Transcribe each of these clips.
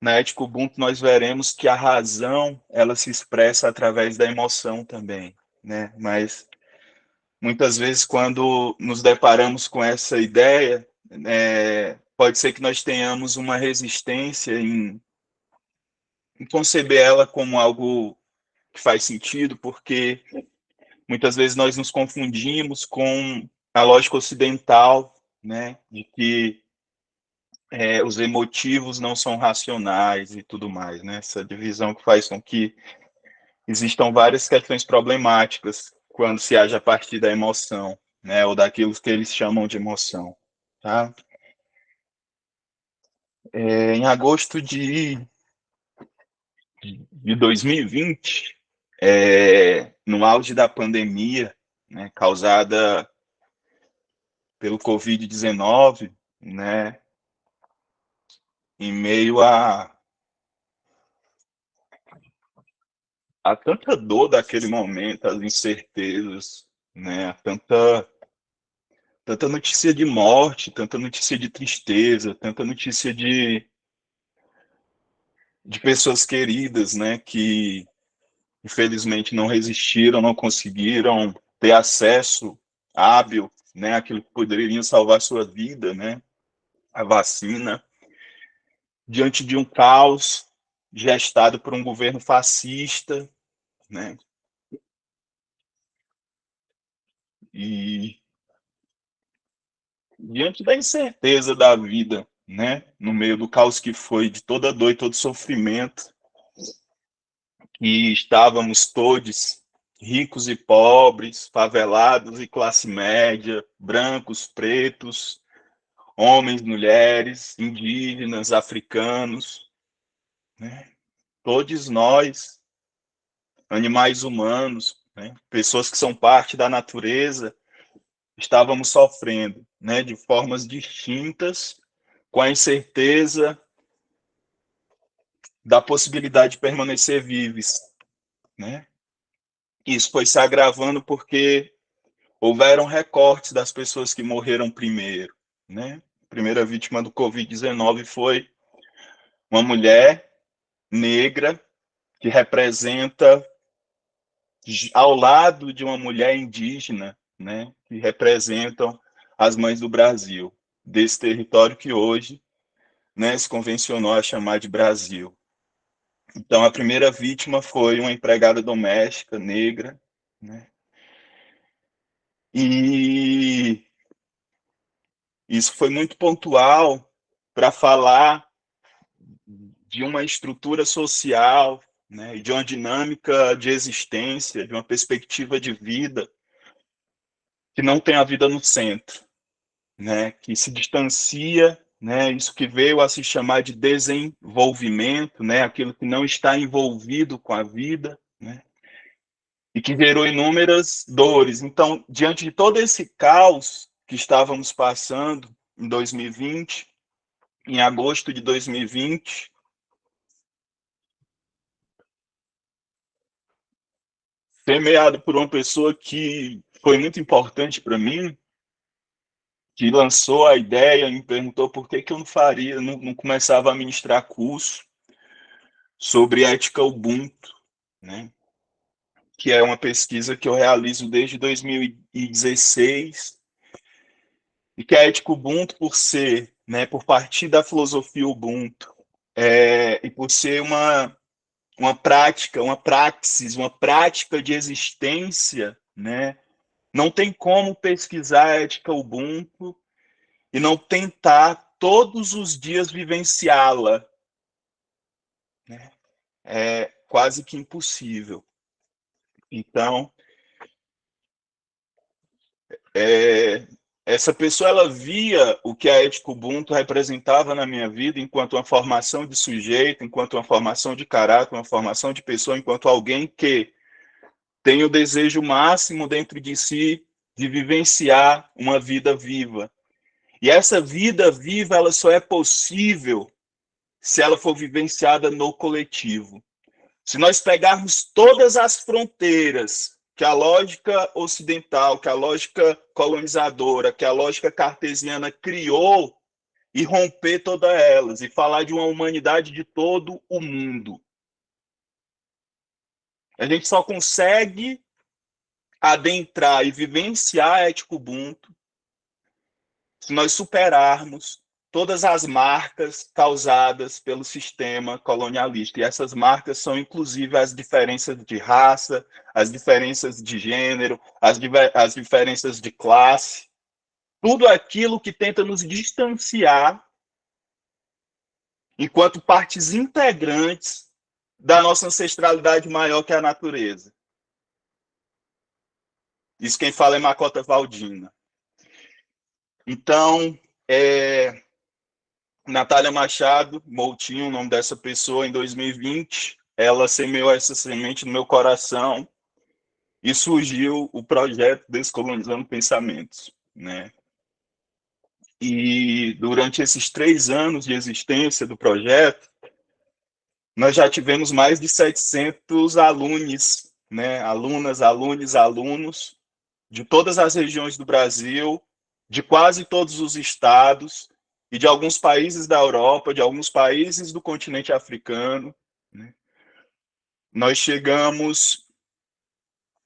Na ética Ubuntu nós veremos que a razão ela se expressa através da emoção também, né? Mas muitas vezes quando nos deparamos com essa ideia, pode ser que nós tenhamos uma resistência em conceber ela como algo que faz sentido, porque muitas vezes nós nos confundimos com a lógica ocidental, né? De que os emotivos não são racionais e tudo mais, né? Essa divisão que faz com que existam várias questões problemáticas quando se age a partir da emoção, né? Ou daquilo que eles chamam de emoção, tá? Em agosto de 2020, no auge da pandemia, né, causada pelo Covid-19, né, em meio a tanta dor daquele momento, as incertezas, né, tanta notícia de morte, tanta notícia de tristeza, tanta notícia de pessoas queridas, né, que infelizmente não resistiram, não conseguiram ter acesso hábil, né, àquilo que poderia salvar sua vida, né, a vacina, diante de um caos gestado por um governo fascista, né, e diante da incerteza da vida, né, no meio do caos que foi, de toda dor e todo sofrimento, e estávamos todos, ricos e pobres, favelados e classe média, brancos, pretos, homens, mulheres, indígenas, africanos, né? Todos nós, animais humanos, né? Pessoas que são parte da natureza, estávamos sofrendo, né? De formas distintas, com a incerteza da possibilidade de permanecer vivos, né? Isso foi se agravando porque houveram recortes das pessoas que morreram primeiro, né? A primeira vítima do Covid-19 foi uma mulher negra que representa, ao lado de uma mulher indígena, né? Que representam as mães do Brasil, desse território que hoje, né, se convencionou a chamar de Brasil. Então, a primeira vítima foi uma empregada doméstica negra, né? E isso foi muito pontual para falar de uma estrutura social, né, de uma dinâmica de existência, de uma perspectiva de vida que não tem a vida no centro, né, que se distancia, né, isso que veio a se chamar de desenvolvimento, né, aquilo que não está envolvido com a vida, né, e que gerou inúmeras dores. Então, diante de todo esse caos que estávamos passando em 2020, em agosto de 2020, semeado por uma pessoa que foi muito importante para mim, que lançou a ideia e me perguntou por que eu não faria, não começava a ministrar curso sobre ética Ubuntu, né? Que é uma pesquisa que eu realizo desde 2016 e que a ética Ubuntu, por ser, né, por partir da filosofia Ubuntu, e por ser uma prática, uma praxis, uma prática de existência, né? Não tem como pesquisar a ética Ubuntu e não tentar todos os dias vivenciá-la, né? É quase que impossível. Então, é, essa pessoa ela via o que a ética Ubuntu representava na minha vida enquanto uma formação de sujeito, enquanto uma formação de caráter, uma formação de pessoa, enquanto alguém que tem o desejo máximo dentro de si de vivenciar uma vida viva. E essa vida viva ela só é possível se ela for vivenciada no coletivo. Se nós pegarmos todas as fronteiras que a lógica ocidental, que a lógica colonizadora, que a lógica cartesiana criou e romper todas elas, e falar de uma humanidade de todo o mundo. A gente só consegue adentrar e vivenciar a ética Ubuntu se nós superarmos todas as marcas causadas pelo sistema colonialista. E essas marcas são, inclusive, as diferenças de raça, as diferenças de gênero, as diferenças de classe, tudo aquilo que tenta nos distanciar enquanto partes integrantes da nossa ancestralidade maior, que é a natureza. Isso quem fala é Makota Valdina. Então, Natália Machado, Moutinho, o nome dessa pessoa, em 2020, ela semeou essa semente no meu coração e surgiu o projeto Descolonizando Pensamentos, né? E durante esses 3 anos de existência do projeto, nós já tivemos mais de 700 alunos, né? Alunas, alunos, alunos, de todas as regiões do Brasil, de quase todos os estados, e de alguns países da Europa, de alguns países do continente africano, né? Nós chegamos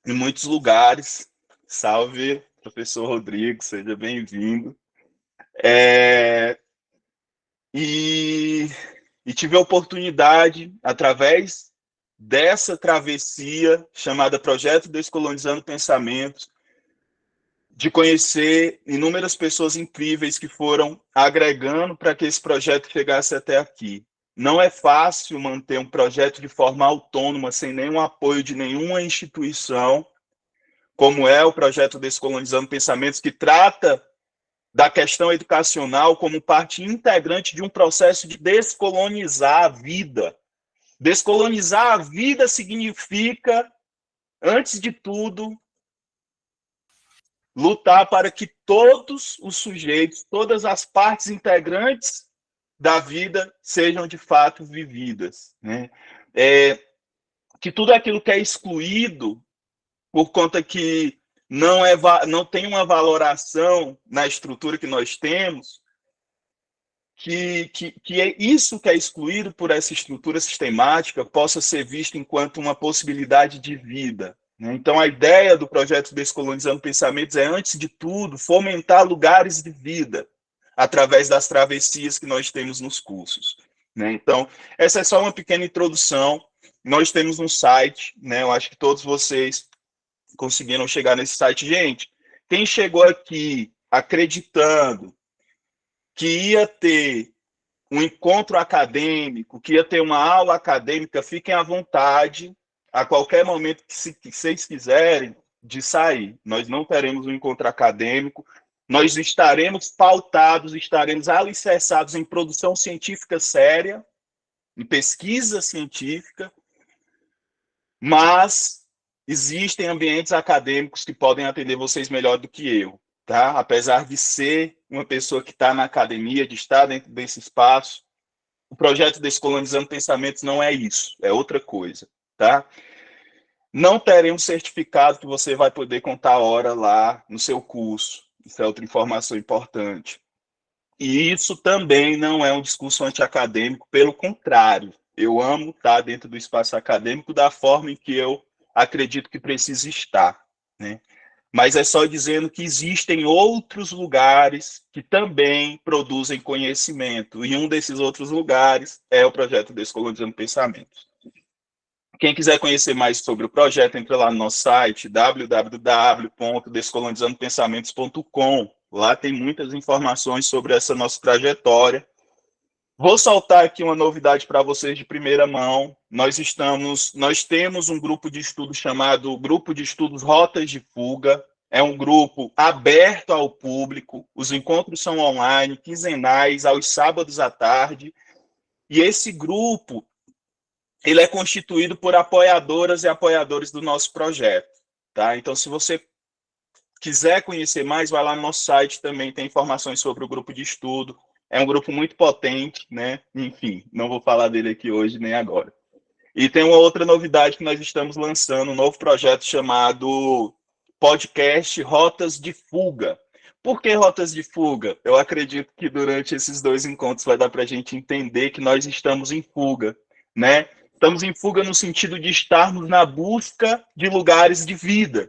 em muitos lugares. Salve, professor Rodrigo, seja bem-vindo. E tive a oportunidade, através dessa travessia chamada Projeto Descolonizando Pensamentos, de conhecer inúmeras pessoas incríveis que foram agregando para que esse projeto chegasse até aqui. Não é fácil manter um projeto de forma autônoma, sem nenhum apoio de nenhuma instituição, como é o projeto Descolonizando Pensamentos, que trata da questão educacional como parte integrante de um processo de descolonizar a vida. Descolonizar a vida significa, antes de tudo, lutar para que todos os sujeitos, todas as partes integrantes da vida sejam de fato vividas, né? Que tudo aquilo que é excluído por conta que não tem uma valoração na estrutura que nós temos, que é isso que é excluído por essa estrutura sistemática possa ser visto enquanto uma possibilidade de vida. Então, a ideia do projeto Descolonizando Pensamentos é, antes de tudo, fomentar lugares de vida através das travessias que nós temos nos cursos. Então, essa é só uma pequena introdução. Nós temos um site, eu acho que todos vocês conseguiram chegar nesse site. Gente, quem chegou aqui acreditando que ia ter um encontro acadêmico, que ia ter uma aula acadêmica, fiquem à vontade, a qualquer momento que vocês quiserem, de sair. Nós não teremos um encontro acadêmico, nós estaremos pautados, estaremos alicerçados em produção científica séria, em pesquisa científica, mas existem ambientes acadêmicos que podem atender vocês melhor do que eu, tá? Apesar de ser uma pessoa que está na academia, de estar dentro desse espaço, o projeto Descolonizando Pensamentos não é isso, é outra coisa, tá? Não teremos certificado que você vai poder contar a hora lá no seu curso. Isso é outra informação importante. E isso também não é um discurso antiacadêmico, pelo contrário. Eu amo estar dentro do espaço acadêmico da forma em que eu acredito que precisa estar, né? Mas é só dizendo que existem outros lugares que também produzem conhecimento, e um desses outros lugares é o projeto Descolonizando Pensamentos. Quem quiser conhecer mais sobre o projeto, entra lá no nosso site, www.descolonizandopensamentos.com. Lá tem muitas informações sobre essa nossa trajetória. Vou soltar aqui uma novidade para vocês de primeira mão. Nós temos um grupo de estudo chamado Grupo de Estudos Rotas de Fuga. É um grupo aberto ao público. Os encontros são online, quinzenais, aos sábados à tarde. E esse grupo, ele é constituído por apoiadoras e apoiadores do nosso projeto, tá? Então, se você quiser conhecer mais, vai lá no nosso site, também tem informações sobre o grupo de estudo. É um grupo muito potente, né? Enfim, não vou falar dele aqui hoje nem agora. E tem uma outra novidade que nós estamos lançando, um novo projeto chamado Podcast Rotas de Fuga. Por que rotas de fuga? Eu acredito que durante esses 2 encontros vai dar para a gente entender que nós estamos em fuga, né? Estamos em fuga no sentido de estarmos na busca de lugares de vida.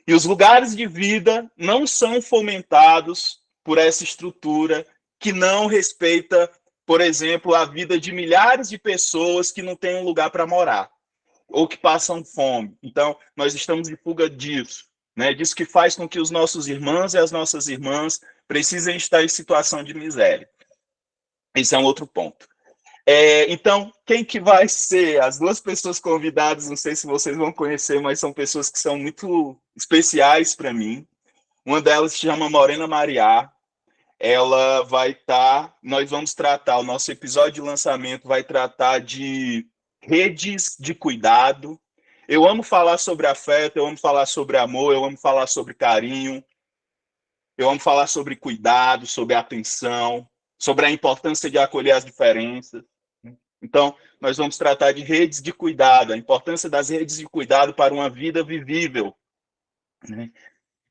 E os lugares de vida não são fomentados por essa estrutura que não respeita, por exemplo, a vida de milhares de pessoas que não têm um lugar para morar ou que passam fome. Então, nós estamos em fuga disso, né? Disso que faz com que os nossos irmãos e as nossas irmãs precisem estar em situação de miséria. Esse é um outro ponto. Então, quem que vai ser? As 2 pessoas convidadas, não sei se vocês vão conhecer, mas são pessoas que são muito especiais para mim. Uma delas se chama Morena Mariá. Ela vai estar, nós vamos tratar, o nosso episódio de lançamento vai tratar de redes de cuidado. Eu amo falar sobre afeto, eu amo falar sobre amor, eu amo falar sobre carinho, eu amo falar sobre cuidado, sobre atenção, sobre a importância de acolher as diferenças. Então, nós vamos tratar de redes de cuidado, a importância das redes de cuidado para uma vida vivível, né?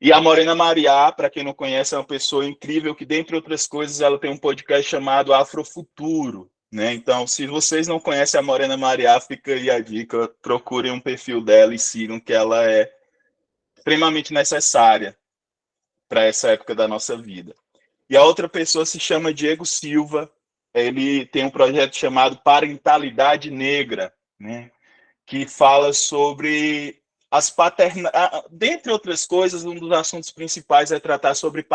E a Morena Mariá, para quem não conhece, é uma pessoa incrível que, dentre outras coisas, ela tem um podcast chamado Afrofuturo, né? Então, se vocês não conhecem a Morena Mariá, fica aí a dica, procurem um perfil dela e sigam, que ela é extremamente necessária para essa época da nossa vida. E a outra pessoa se chama Diego Silva, ele tem um projeto chamado Parentalidade Negra, né? Que fala sobre as paternidades. Dentre outras coisas, um dos assuntos principais é tratar sobre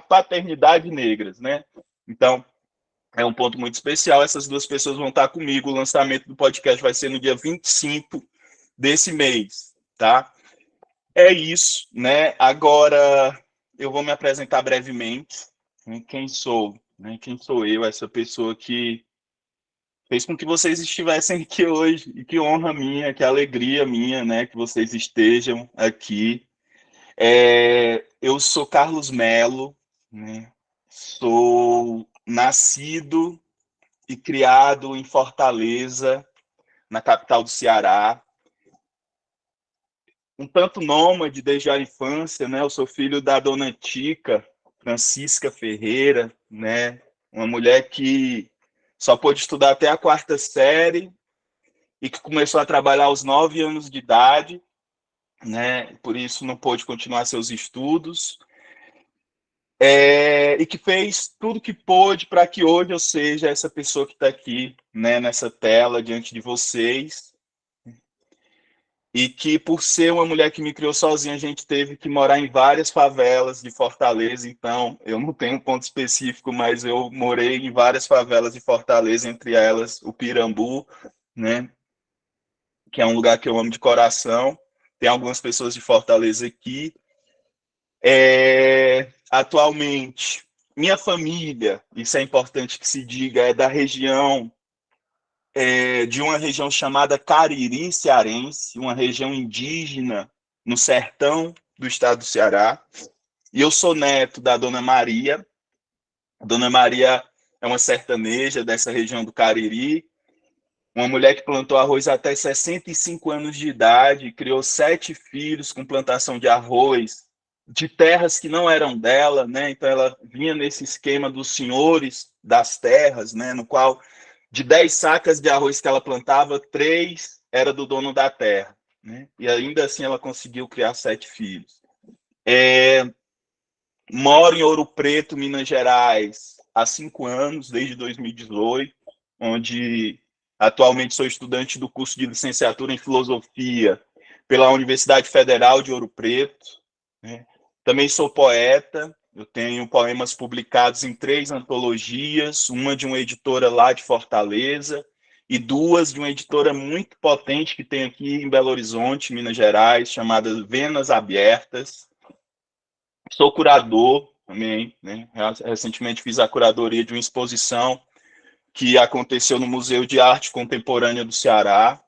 paternidade negras, né? Então, é um ponto muito especial. Essas 2 pessoas vão estar comigo. O lançamento do podcast vai ser no dia 25 desse mês, tá? É isso, né? Agora, eu vou me apresentar brevemente. Né? Quem sou? Né? Quem sou eu? Essa pessoa que fez com que vocês estivessem aqui hoje, e que honra minha, que alegria minha, né, que vocês estejam aqui. Eu sou Carlos Melo, né, sou nascido e criado em Fortaleza, na capital do Ceará, um tanto nômade desde a infância, né, eu sou filho da dona Tica, Francisca Ferreira, né, uma mulher que só pôde estudar até a 4ª série, e que começou a trabalhar aos 9 anos de idade, né? Por isso não pôde continuar seus estudos, e que fez tudo que pôde para que hoje eu seja essa pessoa que está aqui, né, nessa tela diante de vocês, e que por ser uma mulher que me criou sozinha, a gente teve que morar em várias favelas de Fortaleza, então eu não tenho um ponto específico, mas eu morei em várias favelas de Fortaleza, entre elas o Pirambu, né, que é um lugar que eu amo de coração. Tem algumas pessoas de Fortaleza aqui. Atualmente, minha família, isso é importante que se diga, é da região, de uma região chamada Cariri Cearense, uma região indígena no sertão do estado do Ceará. E eu sou neto da Dona Maria. A Dona Maria é uma sertaneja dessa região do Cariri, uma mulher que plantou arroz até 65 anos de idade, criou 7 filhos com plantação de arroz, de terras que não eram dela, né? Então ela vinha nesse esquema dos senhores das terras, né? No qual de 10 sacas de arroz que ela plantava, 3 era do dono da terra, né? E ainda assim ela conseguiu criar 7 filhos. Moro em Ouro Preto, Minas Gerais, há 5 anos, desde 2018, onde atualmente sou estudante do curso de licenciatura em filosofia pela Universidade Federal de Ouro Preto, né? Também sou poeta, eu tenho poemas publicados em 3 antologias, uma de uma editora lá de Fortaleza e 2 de uma editora muito potente que tem aqui em Belo Horizonte, Minas Gerais, chamada Venas Abertas. Sou curador também, né? Recentemente fiz a curadoria de uma exposição que aconteceu no Museu de Arte Contemporânea do Ceará.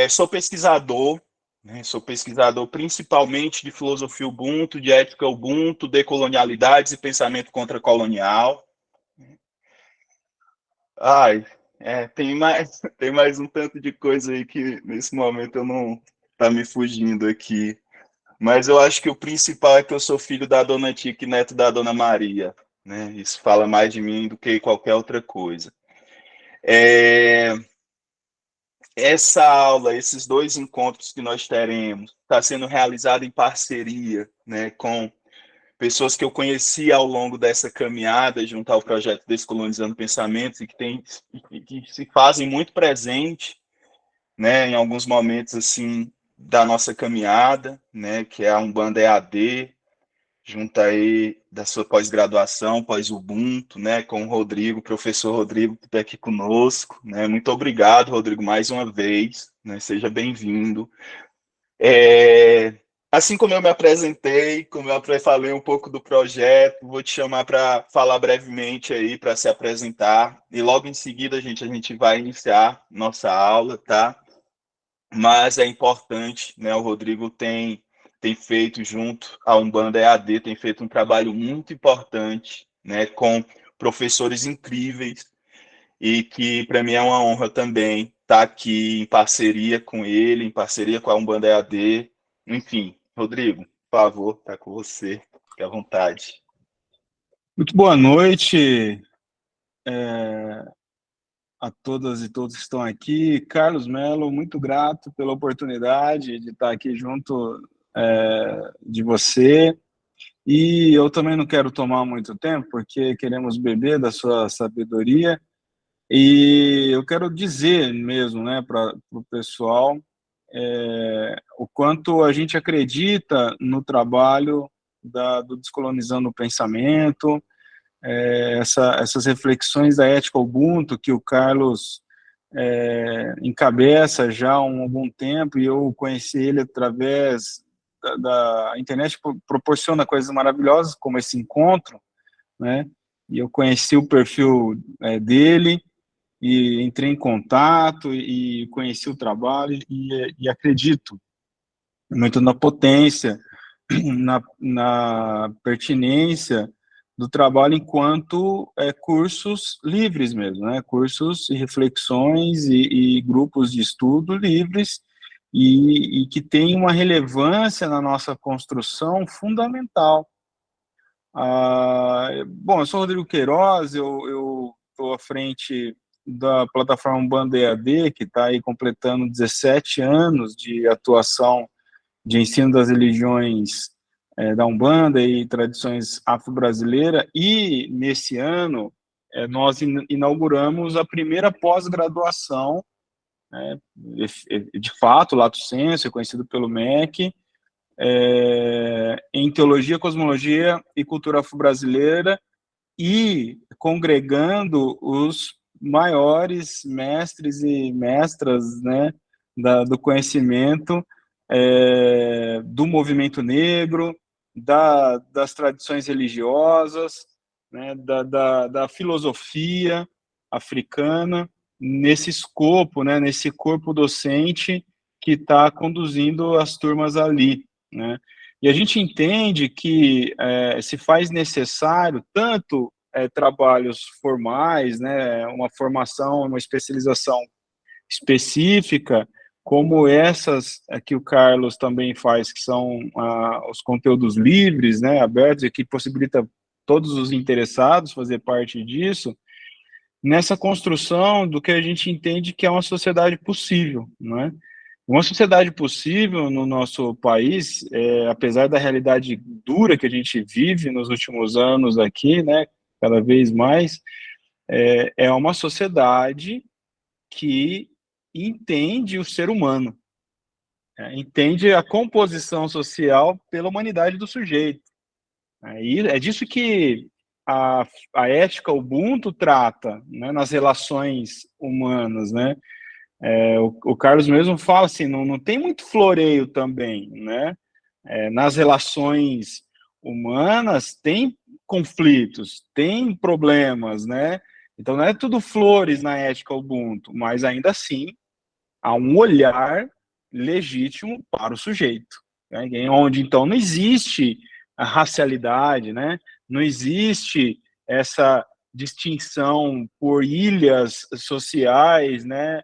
Sou pesquisador, né? Sou pesquisador principalmente de filosofia Ubuntu, de ética Ubuntu, decolonialidades e pensamento contracolonial. Ai, tem mais um tanto de coisa aí que nesse momento eu não tá me fugindo aqui. Mas eu acho que o principal é que eu sou filho da Dona Tica e neto da Dona Maria, né? Isso fala mais de mim do que qualquer outra coisa. É, essa aula, esses dois encontros que nós teremos, está sendo realizado em parceria, né, com pessoas que eu conheci ao longo dessa caminhada junto ao projeto Descolonizando Pensamentos e que se fazem muito presente, né, em alguns momentos assim da nossa caminhada, né, que é a Umbanda EAD, junto aí da sua pós-graduação, pós-Ubuntu, né, com o Rodrigo, professor Rodrigo, que está aqui conosco, né, muito obrigado, Rodrigo, mais uma vez, né, seja bem-vindo. É, assim como eu me apresentei, como eu falei um pouco do projeto, vou te chamar para falar brevemente aí, para se apresentar, e logo em seguida a gente vai iniciar nossa aula, tá? Mas é importante, né? O Rodrigo tem feito junto à Umbanda EAD, tem feito um trabalho muito importante, né? Com professores incríveis e que para mim é uma honra também estar aqui em parceria com ele, em parceria com a Umbanda EAD. Enfim, Rodrigo, por favor, está com você, fique à vontade. Muito boa noite a todas e todos que estão aqui. Carlos Melo, muito grato pela oportunidade de estar aqui junto de você. E eu também não quero tomar muito tempo, porque queremos beber da sua sabedoria. E eu quero dizer mesmo, né, para o pessoal, o quanto a gente acredita no trabalho do Descolonizando o Pensamento, essas reflexões da ética Ubuntu que o Carlos encabeça já há algum tempo, e eu conheci ele através da internet, proporciona coisas maravilhosas, como esse encontro, né? E eu conheci o perfil dele, e entrei em contato, e conheci o trabalho, e acredito muito na potência, na pertinência do trabalho enquanto cursos livres mesmo, né? Cursos e reflexões e grupos de estudo livres e que tem uma relevância na nossa construção fundamental. Bom, eu sou Rodrigo Queiroz, eu estou à frente da plataforma Umbanda EAD, que está aí completando 17 anos de atuação de ensino das religiões da Umbanda e tradições afro-brasileiras, e nesse ano nós inauguramos a primeira pós-graduação, né, de fato, lato sensu, conhecido pelo MEC, em Teologia, Cosmologia e Cultura Afro-Brasileira, e congregando os maiores mestres e mestras, né, do conhecimento do movimento negro, das tradições religiosas, né, da filosofia africana, nesse escopo, né, nesse corpo docente que está conduzindo as turmas ali, né? E a gente entende que se faz necessário tanto trabalhos formais, né, uma formação, uma especialização específica, como essas que o Carlos também faz, que são os conteúdos livres, né, abertos, e que possibilita todos os interessados fazer parte disso, nessa construção do que a gente entende que é uma sociedade possível, não é? Uma sociedade possível no nosso país, apesar da realidade dura que a gente vive nos últimos anos aqui, né, cada vez mais, é uma sociedade que entende o ser humano, entende a composição social pela humanidade do sujeito. E é disso que a ética Ubuntu trata, né, nas relações humanas, né? O Carlos mesmo fala assim, não tem muito floreio também, né? Nas relações humanas tem conflitos, tem problemas, né? Então não é tudo flores na ética Ubuntu, mas ainda assim há um olhar legítimo para o sujeito, né? Onde então não existe a racialidade, né? Não existe essa distinção por ilhas sociais, né?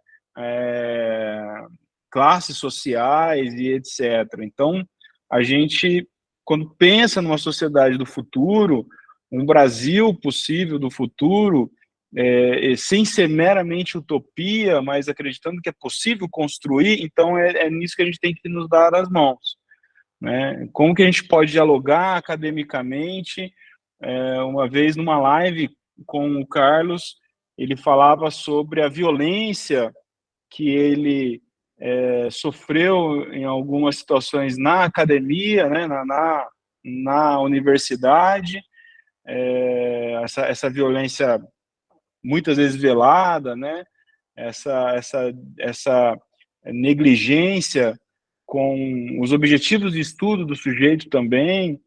Classes sociais e etc. Então, a gente, quando pensa numa sociedade do futuro, um Brasil possível do futuro, sem ser meramente utopia, mas acreditando que é possível construir, então é nisso que a gente tem que nos dar as mãos, né? Como que a gente pode dialogar academicamente? Uma vez numa live com o Carlos, ele falava sobre a violência que ele sofreu em algumas situações na academia, né, na universidade, essa violência muitas vezes velada, né, essa negligência com os objetivos de estudo do sujeito também.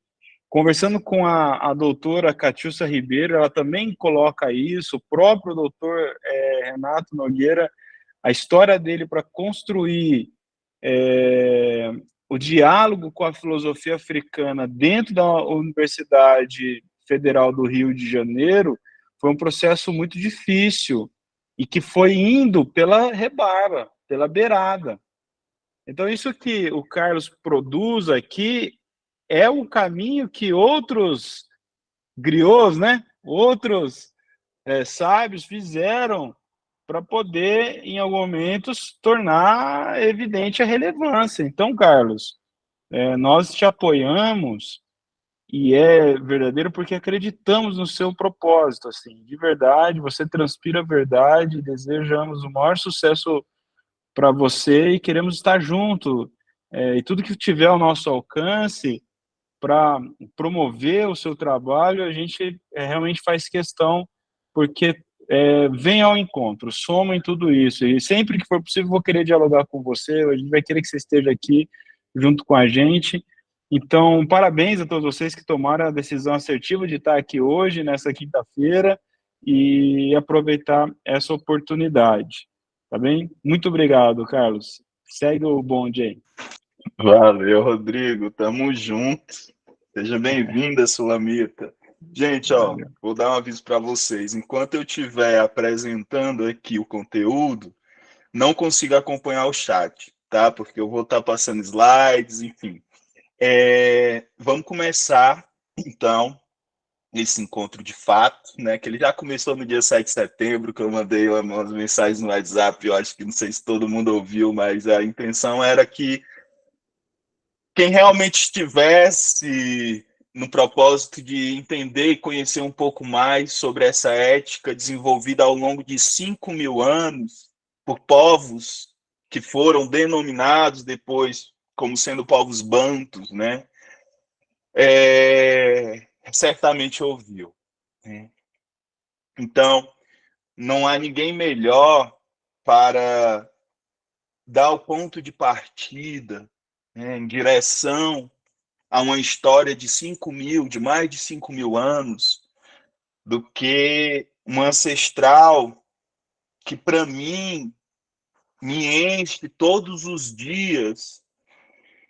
Conversando com a doutora Catiúcia Ribeiro, ela também coloca isso, o próprio doutor Renato Nogueira, a história dele para construir o diálogo com a filosofia africana dentro da Universidade Federal do Rio de Janeiro foi um processo muito difícil e que foi indo pela rebarba, pela beirada. Então, isso que o Carlos produz aqui é o caminho que outros griots, né, outros sábios fizeram para poder, em algum momento, tornar evidente a relevância. Então, Carlos, nós te apoiamos e é verdadeiro porque acreditamos no seu propósito, assim, de verdade, você transpira a verdade, desejamos o maior sucesso para você e queremos estar junto, e tudo que tiver ao nosso alcance para promover o seu trabalho, a gente realmente faz questão, porque vem ao encontro, soma em tudo isso, e sempre que for possível vou querer dialogar com você, a gente vai querer que você esteja aqui junto com a gente. Então, parabéns a todos vocês que tomaram a decisão assertiva de estar aqui hoje, nessa quinta-feira, e aproveitar essa oportunidade, tá bem? Muito obrigado, Carlos. Segue o bonde aí. Valeu, Rodrigo. Tamo junto. Seja bem-vinda, Sulamita. Gente, vou dar um aviso para vocês. Enquanto eu estiver apresentando aqui o conteúdo, não consigo acompanhar o chat, tá? Porque eu vou estar passando slides, enfim. Vamos começar, então, esse encontro de fato, né? Que ele já começou no dia 7 de setembro, que eu mandei umas mensagens no WhatsApp, eu acho que não sei se todo mundo ouviu, mas a intenção era que quem realmente estivesse no propósito de entender e conhecer um pouco mais sobre essa ética desenvolvida ao longo de 5.000 anos por povos que foram denominados depois como sendo povos bantus, né? Certamente ouviu. Né? Então, não há ninguém melhor para dar o ponto de partida, né, em direção a uma história de mais de 5.000 anos, do que um ancestral que, para mim, me enche todos os dias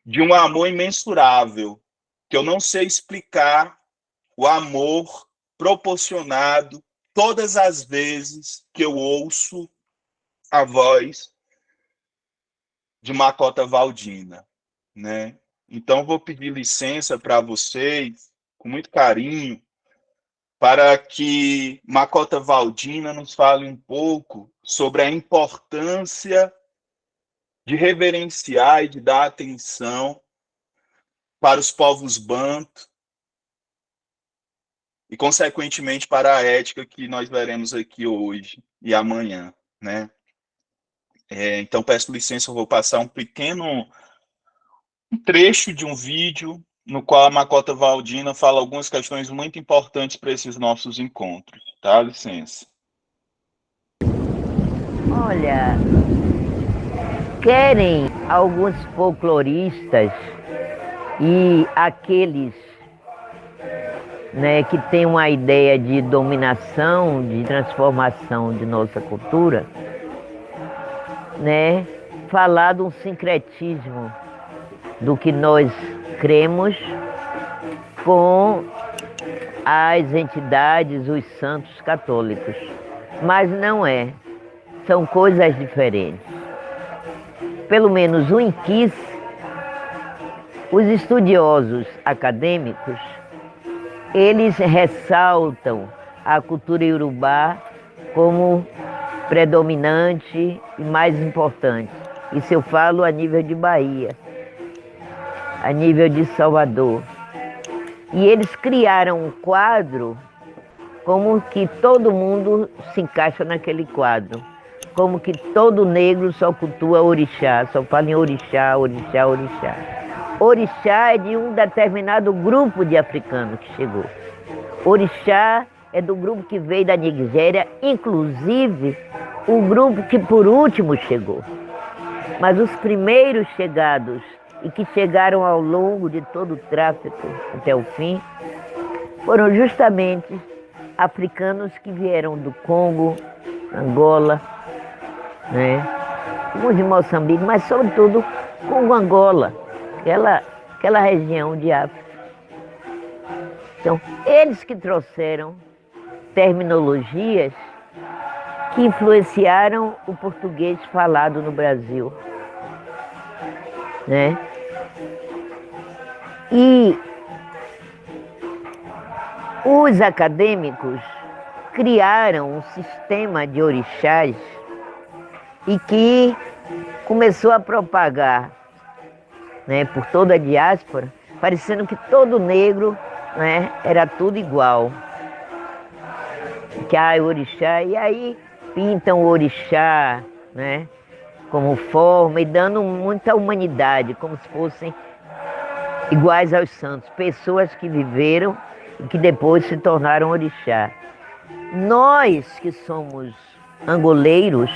de um amor imensurável, que eu não sei explicar o amor proporcionado todas as vezes que eu ouço a voz de Makota Valdina, né? Então, vou pedir licença para vocês, com muito carinho, para que Makota Valdina nos fale um pouco sobre a importância de reverenciar e de dar atenção para os povos banto e, consequentemente, para a ética que nós veremos aqui hoje e amanhã, né? Então, peço licença, eu vou passar um trecho de um vídeo no qual a Makota Valdina fala algumas questões muito importantes para esses nossos encontros. Tá? Licença. Olha, querem alguns folcloristas e aqueles, né, que têm uma ideia de dominação, de transformação de nossa cultura, né, falar de um sincretismo do que nós cremos com as entidades, os santos católicos. Mas não é. São coisas diferentes. Pelo menos o Inquis Os estudiosos acadêmicos, eles ressaltam a cultura iorubá como predominante e mais importante. Isso eu falo a nível de Bahia, a nível de Salvador. E eles criaram um quadro como que todo mundo se encaixa naquele quadro. Como que todo negro só cultua orixá, só fala em orixá, orixá, orixá. Orixá é de um determinado grupo de africanos que chegou. Orixá é do grupo que veio da Nigéria, inclusive o grupo que por último chegou. Mas os primeiros chegados e que chegaram ao longo de todo o tráfico até o fim, foram justamente africanos que vieram do Congo, Angola, né? Alguns de Moçambique, mas sobretudo Congo, Angola, aquela região de África. Então, eles que trouxeram terminologias que influenciaram o português falado no Brasil, né? E os acadêmicos criaram um sistema de orixás e que começou a propagar, né, por toda a diáspora, parecendo que todo negro, né, era tudo igual. Que orixá, e aí pintam o orixá, né, como forma e dando muita humanidade, como se fossem iguais aos santos, pessoas que viveram e que depois se tornaram orixá. Nós que somos angoleiros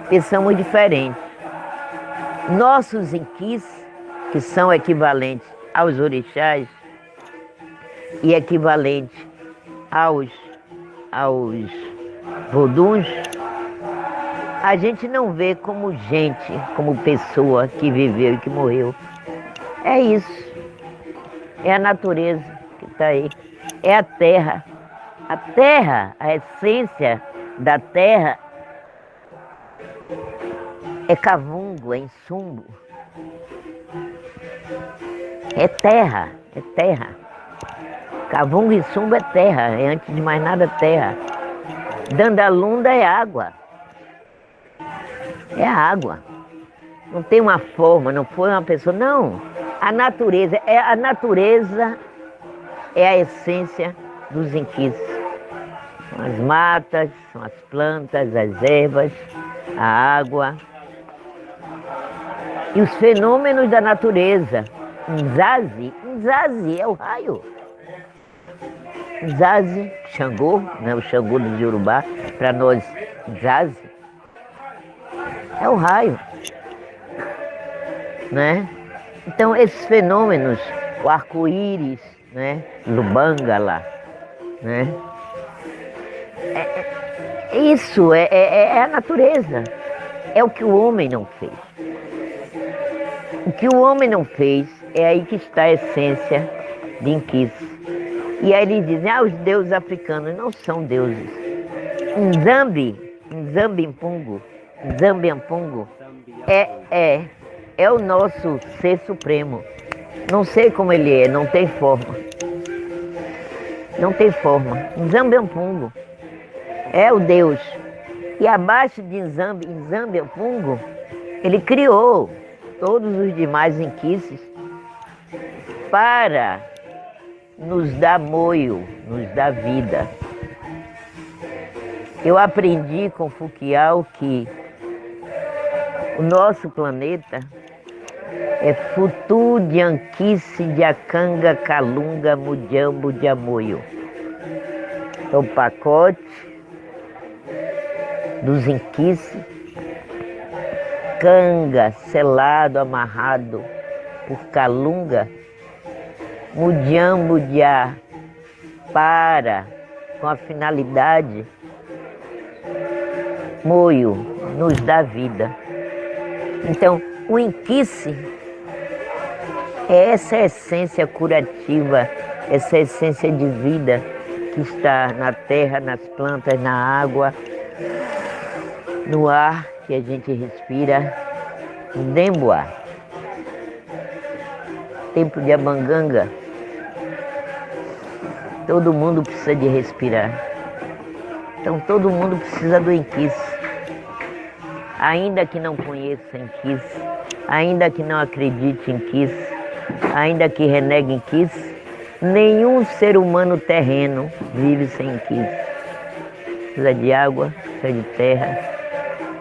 pensamos diferente. Nossos inquis, que são equivalentes aos orixás e equivalentes aos voduns, a gente não vê como gente, como pessoa que viveu e que morreu. É isso. É a natureza que está aí. É a terra. A terra, a essência da terra é cavungo, é insumbo. É terra, é terra. Cavungo e insumbo é terra, é antes de mais nada terra. Dandalunda é água. É a água. Não tem uma forma, não foi uma pessoa, não. A natureza é a essência dos inquis. São as matas, são as plantas, as ervas, a água. E os fenômenos da natureza. Nzazi é o raio. Nzazi, Xangô, né, o Xangô do Yorubá, para nós, Nzazi, é o raio, né? Então, esses fenômenos, o arco-íris, né, Lubangala, né? Isso é a natureza, é o que o homem não fez. O que o homem não fez, é aí que está a essência de Inquis. E aí eles dizem, os deuses africanos não são deuses. Nzambi-Mpungu, é o nosso ser supremo. Não sei como ele é, não tem forma. Não tem forma. Nzambi-Mpungu é o Deus. E abaixo de Nzambi-Mpungu, ele criou todos os demais inquices para nos dar moio, nos dar vida. Eu aprendi com Fukuyao que o nosso planeta é Futu de Anquice de Acanga Calunga Mujambo de Amoio. É o pacote dos inquice, canga, selado, amarrado por Calunga, Mujambo de A, para, com a finalidade, moio, nos dá vida. Então, o inquice é essa essência curativa, essa essência de vida que está na terra, nas plantas, na água, no ar que a gente respira, Ndemboa. templo de Abanganga. Todo mundo precisa de respirar. Então todo mundo precisa do Enquis. Ainda que não conheça Enquis, ainda que não acredite em Enquis, ainda que renegue Enquis, nenhum ser humano terreno vive sem Enquis. Precisa de água, precisa de terra,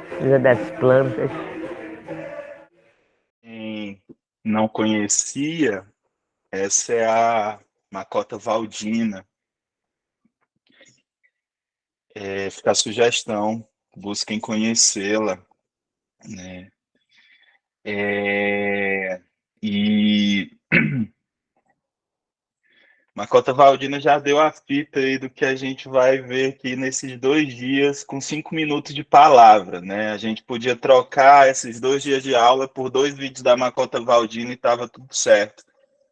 precisa das plantas. Quem não conhecia, essa é a Macota Waldina. Fica a sugestão, busquem conhecê-la, né? E Macota Waldina já deu a fita aí do que a gente vai ver aqui nesses 2 dias com 5 minutos de palavra, né? A gente podia trocar esses 2 dias de aula por 2 vídeos da Macota Waldina e estava tudo certo.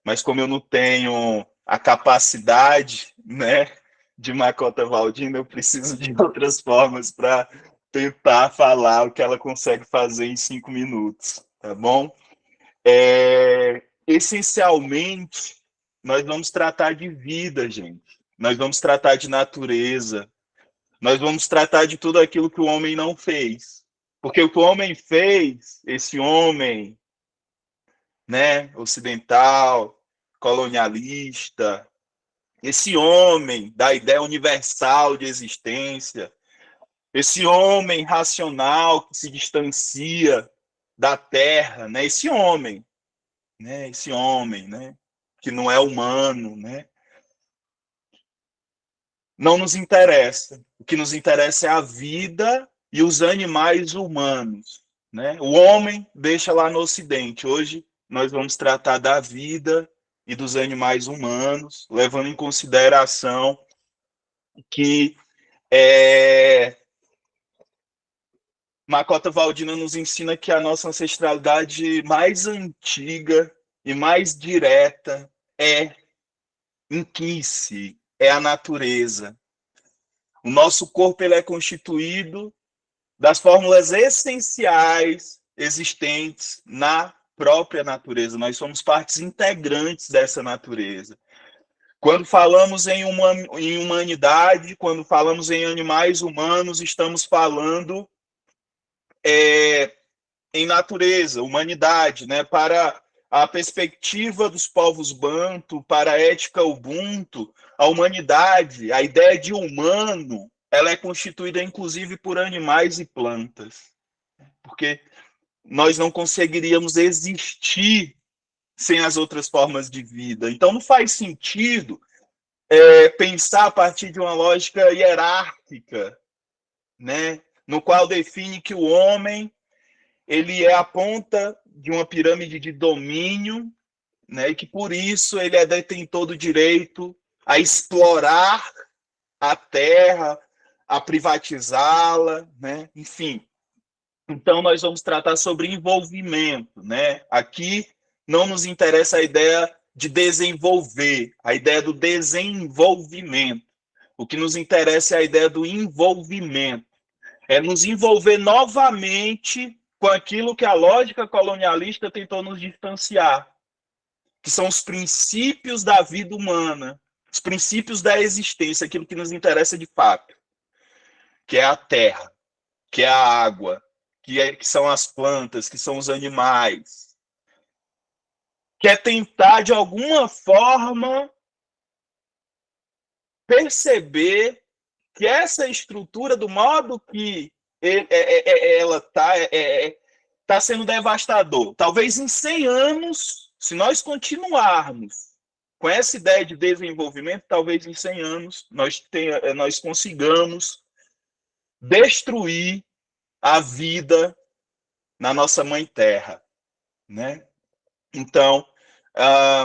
Mas como eu não tenho a capacidade, né, de Macota Waldina, eu preciso de outras formas para tentar falar o que ela consegue fazer em 5 minutos, tá bom? Essencialmente, nós vamos tratar de vida, gente. Nós vamos tratar de natureza. Nós vamos tratar de tudo aquilo que o homem não fez. Porque o que o homem fez, esse homem, né, ocidental, colonialista, esse homem da ideia universal de existência, esse homem racional que se distancia da terra, né, esse homem, né, que não é humano, né, não nos interessa. O que nos interessa é a vida e os animais humanos, né? O homem deixa lá no Ocidente. Hoje nós vamos tratar da vida e dos animais humanos, levando em consideração que Macota Waldina nos ensina que a nossa ancestralidade mais antiga e mais direta é Enquis, é a natureza. O nosso corpo ele é constituído das fórmulas essenciais existentes na própria natureza. Nós somos partes integrantes dessa natureza. Quando falamos em humanidade, quando falamos em animais humanos, estamos falando em natureza, humanidade, né? Para a perspectiva dos povos banto, para a ética ubuntu, a humanidade, a ideia de humano, ela é constituída inclusive por animais e plantas. Porque nós não conseguiríamos existir sem as outras formas de vida. Então não faz sentido pensar a partir de uma lógica hierárquica, né? No qual define que o homem ele é a ponta de uma pirâmide de domínio, né, e que por isso ele é detentor do direito a explorar a terra, a privatizá-la, né, enfim. Então nós vamos tratar sobre envolvimento, né? Aqui não nos interessa a ideia de desenvolver, a ideia do desenvolvimento. O que nos interessa é a ideia do envolvimento. É nos envolver novamente com aquilo que a lógica colonialista tentou nos distanciar, que são os princípios da vida humana, os princípios da existência, aquilo que nos interessa de fato, que é a terra, que é a água, que são as plantas, que são os animais. Que é tentar, de alguma forma, perceber que essa estrutura, do modo que ela está sendo devastador. Talvez em 100 anos, se nós continuarmos com essa ideia de desenvolvimento, talvez em 100 anos nós consigamos destruir a vida na nossa mãe terra, né? Então,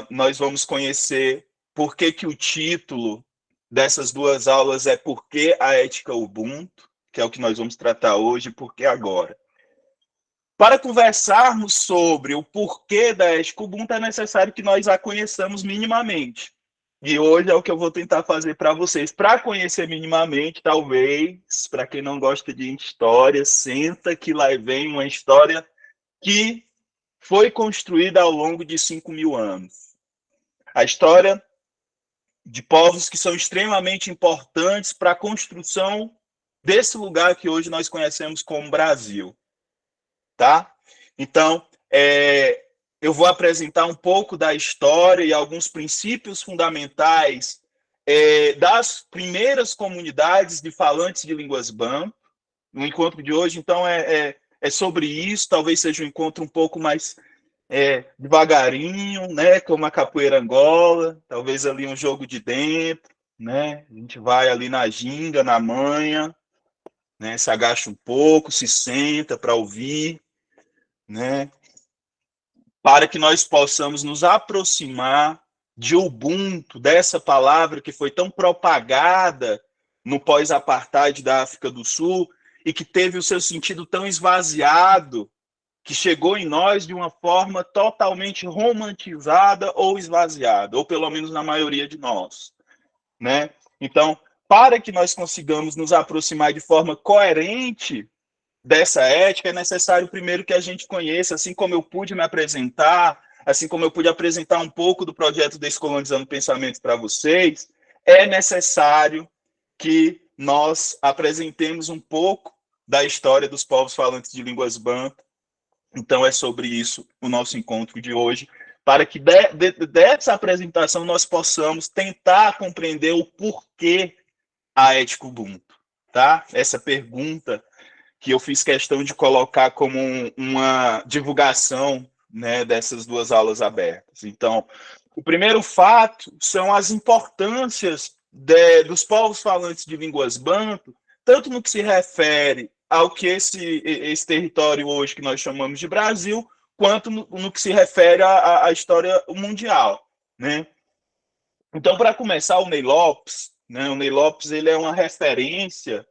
nós vamos conhecer por que o título dessas 2 aulas é Por que a Ética Ubuntu, que é o que nós vamos tratar hoje, Por que agora. Para conversarmos sobre o porquê da Ética Ubuntu, é necessário que nós a conheçamos minimamente. E hoje é o que eu vou tentar fazer para vocês. Para conhecer minimamente, talvez, para quem não gosta de história, senta que lá vem uma história que foi construída ao longo de 5.000 anos. A história de povos que são extremamente importantes para a construção desse lugar que hoje nós conhecemos como Brasil, tá? Então, eu vou apresentar um pouco da história e alguns princípios fundamentais das primeiras comunidades de falantes de línguas banto. No encontro de hoje, então, é sobre isso. Talvez seja um encontro um pouco mais devagarinho, né? Como a capoeira Angola, talvez ali um jogo de dentro, né? A gente vai ali na ginga, na manha, né? Se agacha um pouco, se senta para ouvir, né? Para que nós possamos nos aproximar de Ubuntu, dessa palavra que foi tão propagada no pós-apartheid da África do Sul e que teve o seu sentido tão esvaziado, que chegou em nós de uma forma totalmente romantizada ou esvaziada, ou pelo menos na maioria de nós, né? Então, para que nós consigamos nos aproximar de forma coerente dessa ética, é necessário primeiro que a gente conheça, assim como eu pude me apresentar, assim como eu pude apresentar um pouco do projeto Descolonizando Pensamentos para vocês, é necessário que nós apresentemos um pouco da história dos povos falantes de línguas banto. Então, é sobre isso o nosso encontro de hoje, para que dessa apresentação nós possamos tentar compreender o porquê a ética Ubuntu, tá? Essa pergunta que eu fiz questão de colocar como uma divulgação, né, dessas duas aulas abertas. Então, o primeiro fato são as importâncias dos povos falantes de línguas banto, tanto no que se refere ao que esse território hoje que nós chamamos de Brasil, quanto no que se refere à história mundial, né? Então, para começar, o Ney Lopes, né? O Ney Lopes, ele é uma referência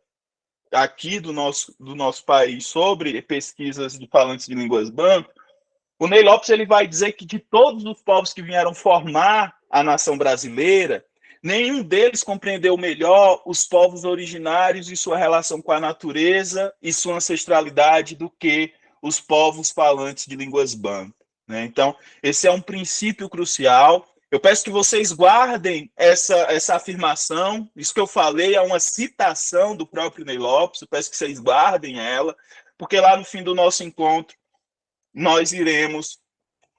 aqui do nosso país sobre pesquisas de falantes de línguas banto. O Ney Lopes, ele vai dizer que de todos os povos que vieram formar a nação brasileira, nenhum deles compreendeu melhor os povos originários e sua relação com a natureza e sua ancestralidade do que os povos falantes de línguas banto, né? Então, esse é um princípio crucial. Eu peço que vocês guardem essa afirmação. Isso que eu falei é uma citação do próprio Ney Lopes. Eu peço que vocês guardem ela, porque lá no fim do nosso encontro nós iremos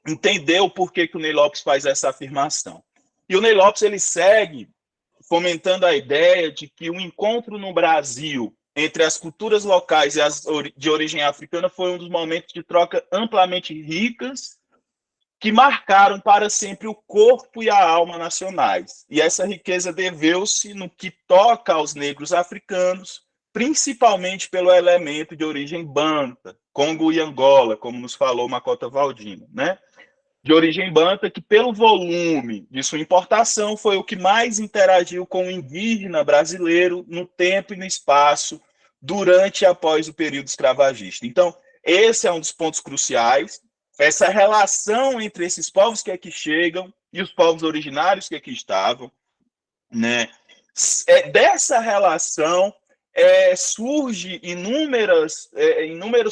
entender o porquê que o Ney Lopes faz essa afirmação. E o Ney Lopes, ele segue fomentando a ideia de que o encontro no Brasil entre as culturas locais e as de origem africana foi um dos momentos de troca amplamente ricas que marcaram para sempre o corpo e a alma nacionais. E essa riqueza deveu-se no que toca aos negros africanos, principalmente pelo elemento de origem banta, Congo e Angola, como nos falou Makota Valdina, né? De origem banta, que pelo volume de sua importação foi o que mais interagiu com o indígena brasileiro no tempo e no espaço durante e após o período escravagista. Então, esse é um dos pontos cruciais, essa relação entre esses povos que aqui chegam e os povos originários que aqui estavam, né? Dessa relação surge inúmeros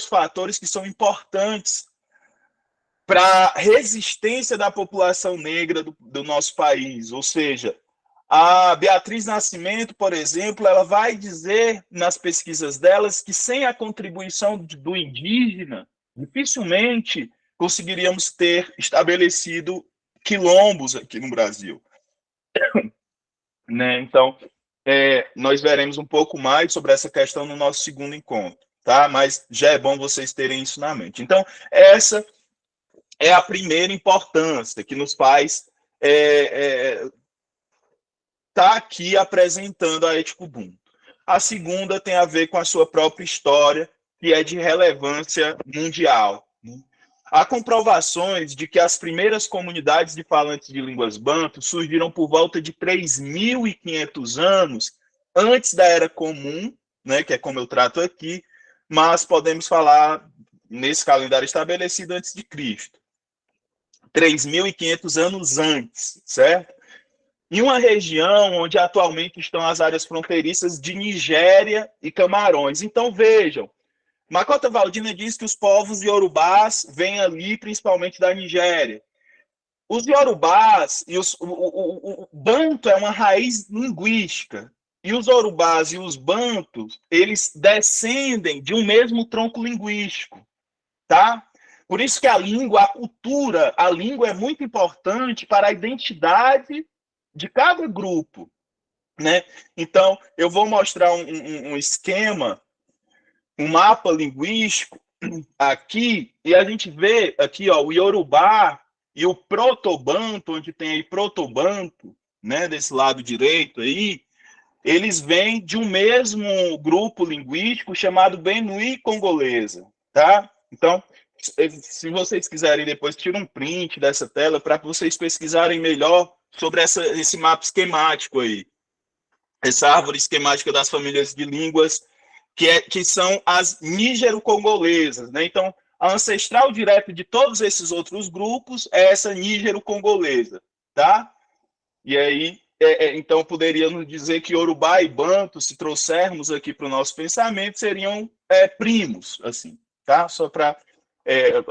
fatores que são importantes para a resistência da população negra do nosso país. Ou seja, a Beatriz Nascimento, por exemplo, ela vai dizer nas pesquisas delas que sem a contribuição do indígena, dificilmente conseguiríamos ter estabelecido quilombos aqui no Brasil. Né? Então, nós veremos um pouco mais sobre essa questão no nosso segundo encontro, tá? Mas já é bom vocês terem isso na mente. Então, essa é a primeira importância que nos faz tá aqui apresentando a ética Ubuntu. A segunda tem a ver com a sua própria história, que é de relevância mundial. Há comprovações de que as primeiras comunidades de falantes de línguas banto surgiram por volta de 3.500 anos antes da Era Comum, né, que é como eu trato aqui, mas podemos falar nesse calendário estabelecido antes de Cristo. 3.500 anos antes, certo? Em uma região onde atualmente estão as áreas fronteiriças de Nigéria e Camarões. Então, vejam, Makota Valdina diz que os povos iorubás vêm ali principalmente da Nigéria. Os iorubás e o banto é uma raiz linguística. E os iorubás e os bantos, eles descendem de um mesmo tronco linguístico, tá? Por isso que a língua, a cultura, a língua é muito importante para a identidade de cada grupo, né? Então, eu vou mostrar um esquema, um mapa linguístico aqui, e a gente vê aqui, ó, o iorubá e o protobanto, onde tem aí protobanto, né, desse lado direito aí, eles vêm de um mesmo grupo linguístico chamado Benue Congolesa, tá? Então, se vocês quiserem depois, tira um print dessa tela para vocês pesquisarem melhor sobre esse mapa esquemático aí, essa árvore esquemática das famílias de línguas que são as nígero-congolesas, né? Então, a ancestral direta de todos esses outros grupos é essa nígero-congolesa, tá? E aí, então, poderíamos dizer que Yorubá e Banto, se trouxermos aqui para o nosso pensamento, seriam primos, assim, tá? Só para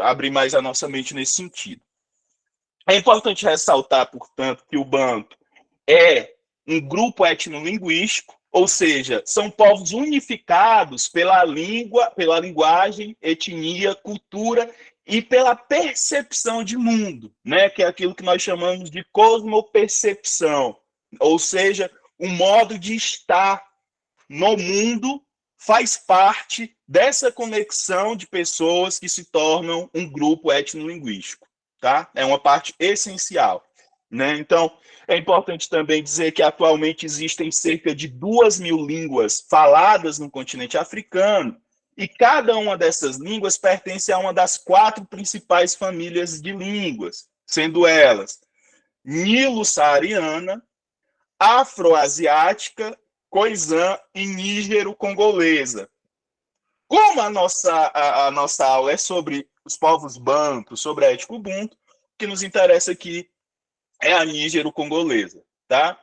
abrir mais a nossa mente nesse sentido. É importante ressaltar, portanto, que o Banto é um grupo etnolinguístico, ou seja, são povos unificados pela língua, pela linguagem, etnia, cultura e pela percepção de mundo, né? Que é aquilo que nós chamamos de cosmopercepção, ou seja, um modo de estar no mundo faz parte dessa conexão de pessoas que se tornam um grupo etnolinguístico, tá? É uma parte essencial, né? Então, é importante também dizer que atualmente existem cerca de 2.000 línguas faladas no continente africano, e cada uma dessas línguas pertence a uma das 4 principais famílias de línguas, sendo elas nilo-saariana, afroasiática, coisã e nígero-congolesa. Como a nossa aula é sobre os povos bantos, sobre a étnica ubuntu, o que nos interessa aqui é a nígero-congolesa, tá?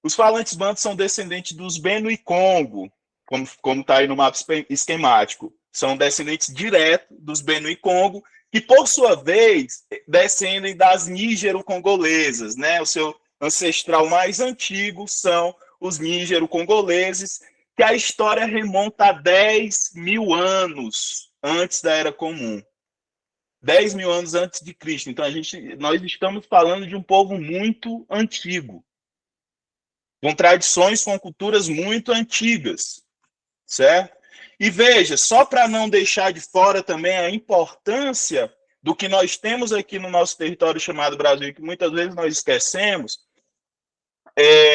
Os falantes bantos são descendentes dos Benue Congo, como está aí no mapa esquemático. São descendentes diretos dos Benue Congo, que, por sua vez, descendem das nígero-congolesas, né? O seu ancestral mais antigo são os nígero-congoleses, que a história remonta a 10.000 anos antes da Era Comum. 10.000 anos antes de Cristo. Então, nós estamos falando de um povo muito antigo, com tradições, com culturas muito antigas, certo? E veja, só para não deixar de fora também a importância do que nós temos aqui no nosso território chamado Brasil, que muitas vezes nós esquecemos,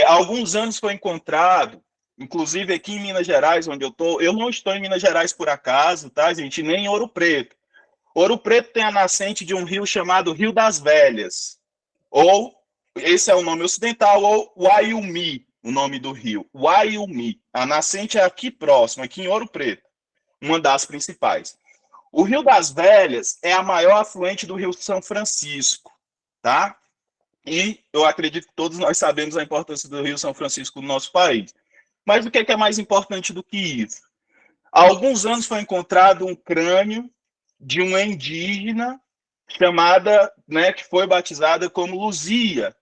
há alguns anos foi encontrado, inclusive aqui em Minas Gerais, onde eu não estou em Minas Gerais por acaso, tá, gente? Nem em Ouro Preto. Ouro Preto tem a nascente de um rio chamado Rio das Velhas, ou, esse é o nome ocidental, ou Uaiumi, o nome do rio, Uaiumi. A nascente é aqui próximo, aqui em Ouro Preto, uma das principais. O Rio das Velhas é a maior afluente do Rio São Francisco, tá? E eu acredito que todos nós sabemos a importância do Rio São Francisco no nosso país. Mas o que é mais importante do que isso? Há alguns anos foi encontrado um crânio de uma indígena chamada, né, que foi batizada como Luzia.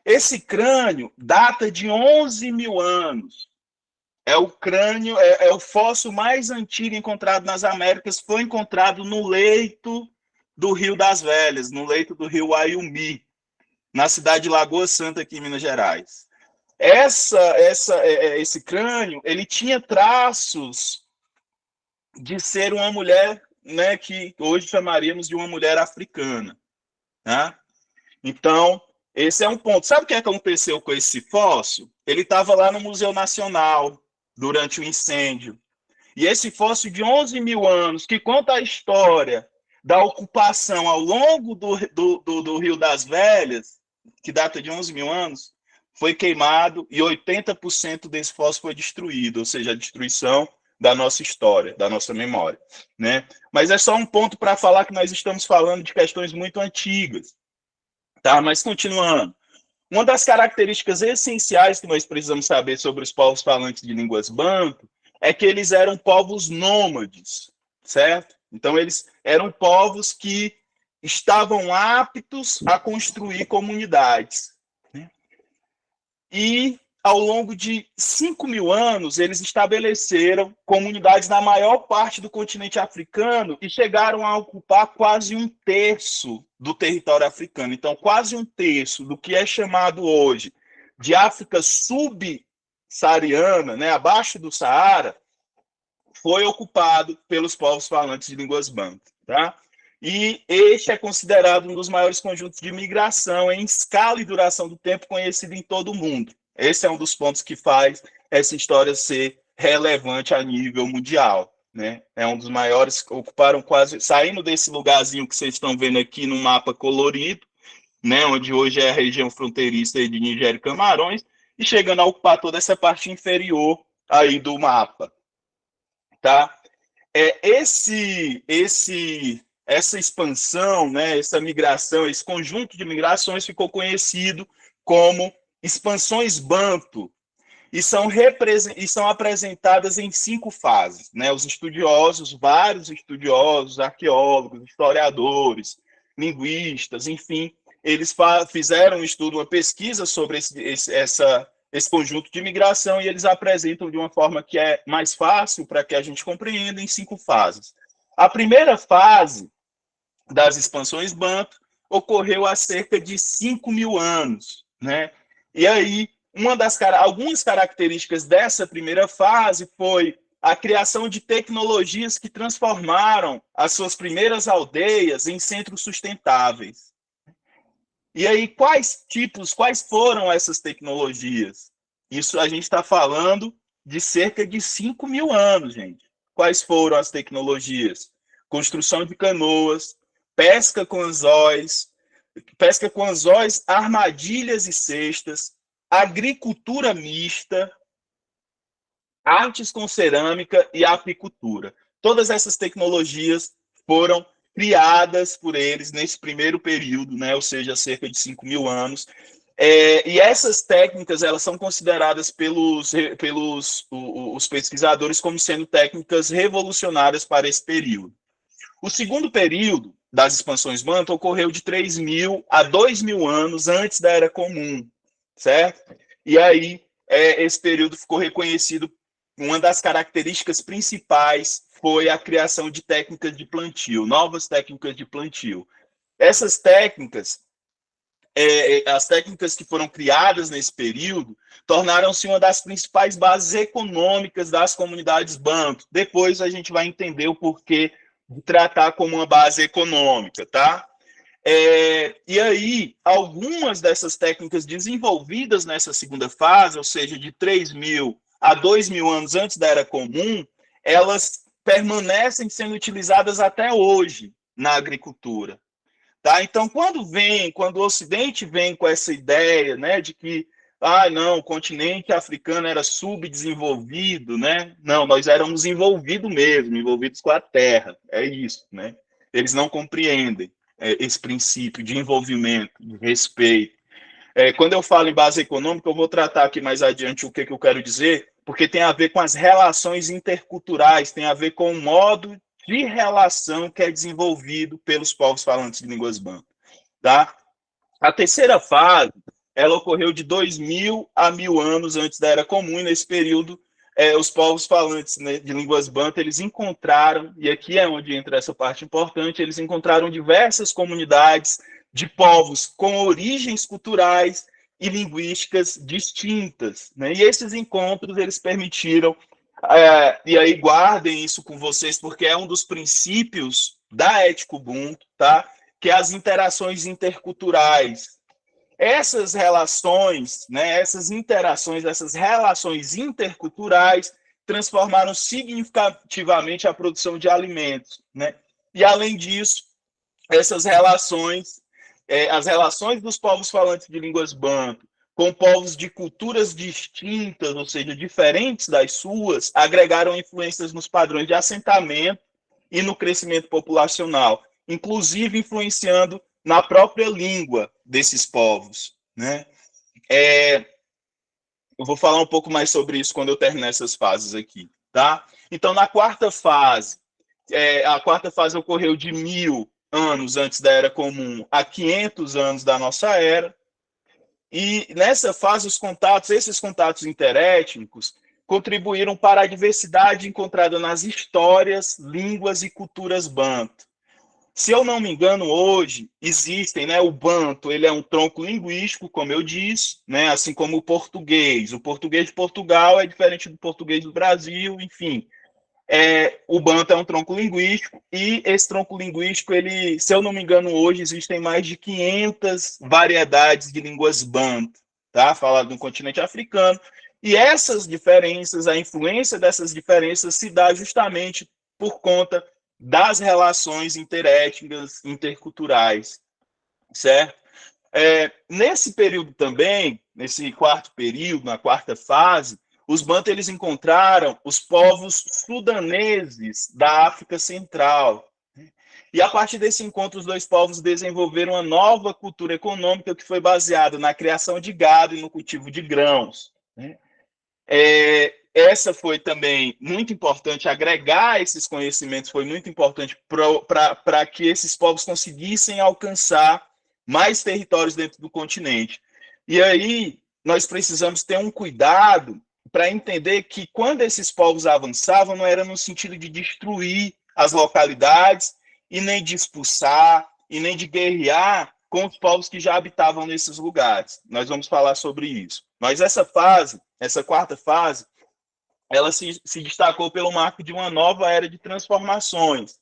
Esse crânio data de 11.000 anos. É o crânio, é o fóssil mais antigo encontrado nas Américas, foi encontrado no leito do Rio das Velhas, no leito do rio Uaiumi, na cidade de Lagoa Santa, aqui em Minas Gerais. Esse crânio, ele tinha traços de ser uma mulher, né, que hoje chamaríamos de uma mulher africana, tá? Então, esse é um ponto. Sabe o que aconteceu com esse fóssil? Ele estava lá no Museu Nacional durante o incêndio. E esse fóssil de 11.000 anos, que conta a história da ocupação ao longo do Rio das Velhas, que data de 11.000 anos, foi queimado e 80% desse fóssil foi destruído, ou seja, a destruição da nossa história, da nossa memória, né? Mas é só um ponto para falar que nós estamos falando de questões muito antigas, tá? Mas continuando, uma das características essenciais que nós precisamos saber sobre os povos falantes de línguas banto é que eles eram povos nômades, certo? Então eles eram povos que estavam aptos a construir comunidades, né? E, ao longo de 5.000 anos, eles estabeleceram comunidades na maior parte do continente africano e chegaram a ocupar quase 1/3 do território africano. Então, quase 1/3 do que é chamado hoje de África subsaariana, né, abaixo do Saara, foi ocupado pelos povos falantes de línguas bantu, tá? E este é considerado um dos maiores conjuntos de migração em escala e duração do tempo conhecido em todo o mundo. Esse é um dos pontos que faz essa história ser relevante a nível mundial, né? É um dos maiores, ocuparam quase, saindo desse lugarzinho que vocês estão vendo aqui no mapa colorido, né, onde hoje é a região fronteiriça de Nigéria e Camarões, e chegando a ocupar toda essa parte inferior aí do mapa, tá? Essa expansão, né, essa migração, esse conjunto de migrações ficou conhecido como expansões bantu e são apresentadas em 5 fases, né? Os estudiosos, vários estudiosos, arqueólogos, historiadores, linguistas, enfim, eles fizeram um estudo, uma pesquisa sobre esse conjunto de migração, e eles apresentam de uma forma que é mais fácil para que a gente compreenda em 5 fases. A primeira fase das expansões bantu ocorreu há cerca de 5.000 anos, né? E aí, algumas características dessa primeira fase foi a criação de tecnologias que transformaram as suas primeiras aldeias em centros sustentáveis. E aí, quais foram essas tecnologias? Isso a gente está falando de cerca de 5.000 anos, gente. Quais foram as tecnologias? Construção de canoas, pesca com anzóis, armadilhas e cestas, agricultura mista, artes com cerâmica e apicultura. Todas essas tecnologias foram criadas por eles nesse primeiro período, né, ou seja, cerca de 5.000 anos. E essas técnicas, elas são consideradas pelos os pesquisadores como sendo técnicas revolucionárias para esse período. O segundo período das expansões bantu ocorreu de 3.000 a 2.000 anos antes da Era Comum, certo? E aí, esse período ficou reconhecido, uma das características principais foi a criação de técnicas de plantio, novas técnicas de plantio. Essas técnicas, as técnicas que foram criadas nesse período, tornaram-se uma das principais bases econômicas das comunidades bantu. Depois a gente vai entender o porquê de tratar como uma base econômica, tá? E aí, algumas dessas técnicas desenvolvidas nessa segunda fase, ou seja, de 3.000 a 2.000 anos antes da Era Comum, elas permanecem sendo utilizadas até hoje na agricultura. Tá? Então, quando o Ocidente vem com essa ideia, né, de que não, o continente africano era subdesenvolvido, né? Não, nós éramos envolvidos mesmo, envolvidos com a terra, é isso, né? Eles não compreendem esse princípio de envolvimento, de respeito. Quando eu falo em base econômica, eu vou tratar aqui mais adiante o que eu quero dizer, porque tem a ver com as relações interculturais, tem a ver com o modo de relação que é desenvolvido pelos povos falantes de línguas bantu, tá? A terceira fase, ela ocorreu de 2.000 a 1.000 anos antes da Era Comum, e nesse período, os povos falantes, né, de línguas bantu, eles encontraram, e aqui é onde entra essa parte importante, eles encontraram diversas comunidades de povos com origens culturais e linguísticas distintas, né? E esses encontros, eles permitiram, e aí guardem isso com vocês, porque é um dos princípios da ética Ubuntu, tá? Que é as interações interculturais. Essas relações, né, essas interações, essas relações interculturais transformaram significativamente a produção de alimentos, né? E, além disso, essas relações, as relações dos povos falantes de línguas bantu com povos de culturas distintas, ou seja, diferentes das suas, agregaram influências nos padrões de assentamento e no crescimento populacional, inclusive influenciando na própria língua desses povos, né? Eu vou falar um pouco mais sobre isso quando eu terminar essas fases aqui, tá? Então, na quarta fase, a quarta fase ocorreu de 1.000 anos antes da Era Comum a 500 anos da nossa era. E nessa fase, esses contatos interétnicos, contribuíram para a diversidade encontrada nas histórias, línguas e culturas banto. Se eu não me engano, hoje existem, né, o banto, ele é um tronco linguístico, como eu disse, né, assim como o português. O português de Portugal é diferente do português do Brasil, enfim. O banto é um tronco linguístico, e esse tronco linguístico, ele, se eu não me engano, hoje existem mais de 500 variedades de línguas banto, tá? Falado no continente africano. E essas diferenças, a influência dessas diferenças se dá justamente por conta das relações interétnicas, interculturais, certo? Nesse período também, nesse quarto período, na quarta fase, os bantu eles encontraram os povos sudaneses da África Central. E a partir desse encontro, os dois povos desenvolveram uma nova cultura econômica que foi baseada na criação de gado e no cultivo de grãos. Essa foi também muito importante, agregar esses conhecimentos foi muito importante para que esses povos conseguissem alcançar mais territórios dentro do continente. E aí nós precisamos ter um cuidado para entender que quando esses povos avançavam, não era no sentido de destruir as localidades e nem de expulsar e nem de guerrear com os povos que já habitavam nesses lugares. Nós vamos falar sobre isso. Mas essa fase, essa quarta fase, ela se destacou pelo marco de uma nova era de transformações.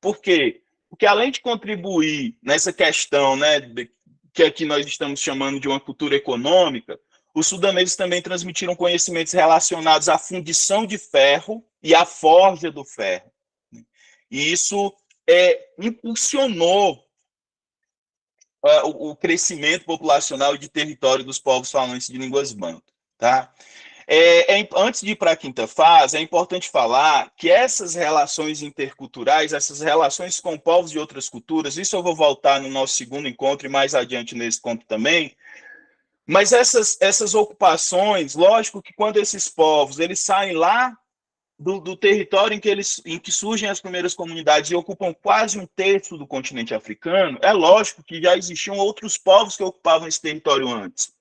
Por quê? Porque além de contribuir nessa questão, né, que aqui nós estamos chamando de uma cultura econômica, os sudaneses também transmitiram conhecimentos relacionados à fundição de ferro e à forja do ferro. E isso impulsionou o crescimento populacional e de território dos povos falantes de línguas banto. Tá? Antes de ir para a quinta fase, é importante falar que essas relações interculturais, essas relações com povos de outras culturas, isso eu vou voltar no nosso segundo encontro e mais adiante nesse encontro também, mas essas ocupações, lógico que quando esses povos eles saem lá do território em que surgem as primeiras comunidades e ocupam quase um terço do continente africano, é lógico que já existiam outros povos que ocupavam esse território antes.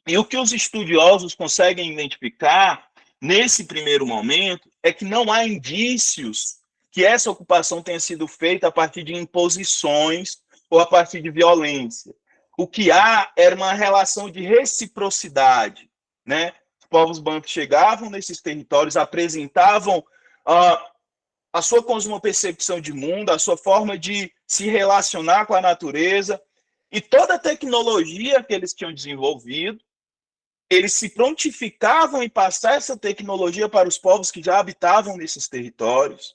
E o que os estudiosos conseguem identificar nesse primeiro momento é que não há indícios que essa ocupação tenha sido feita a partir de imposições ou a partir de violência. O que há era uma relação de reciprocidade, né? Os povos bantu chegavam nesses territórios, apresentavam a sua cosmopercepção de mundo, a sua forma de se relacionar com a natureza, e toda a tecnologia que eles tinham desenvolvido, eles se prontificavam em passar essa tecnologia para os povos que já habitavam nesses territórios,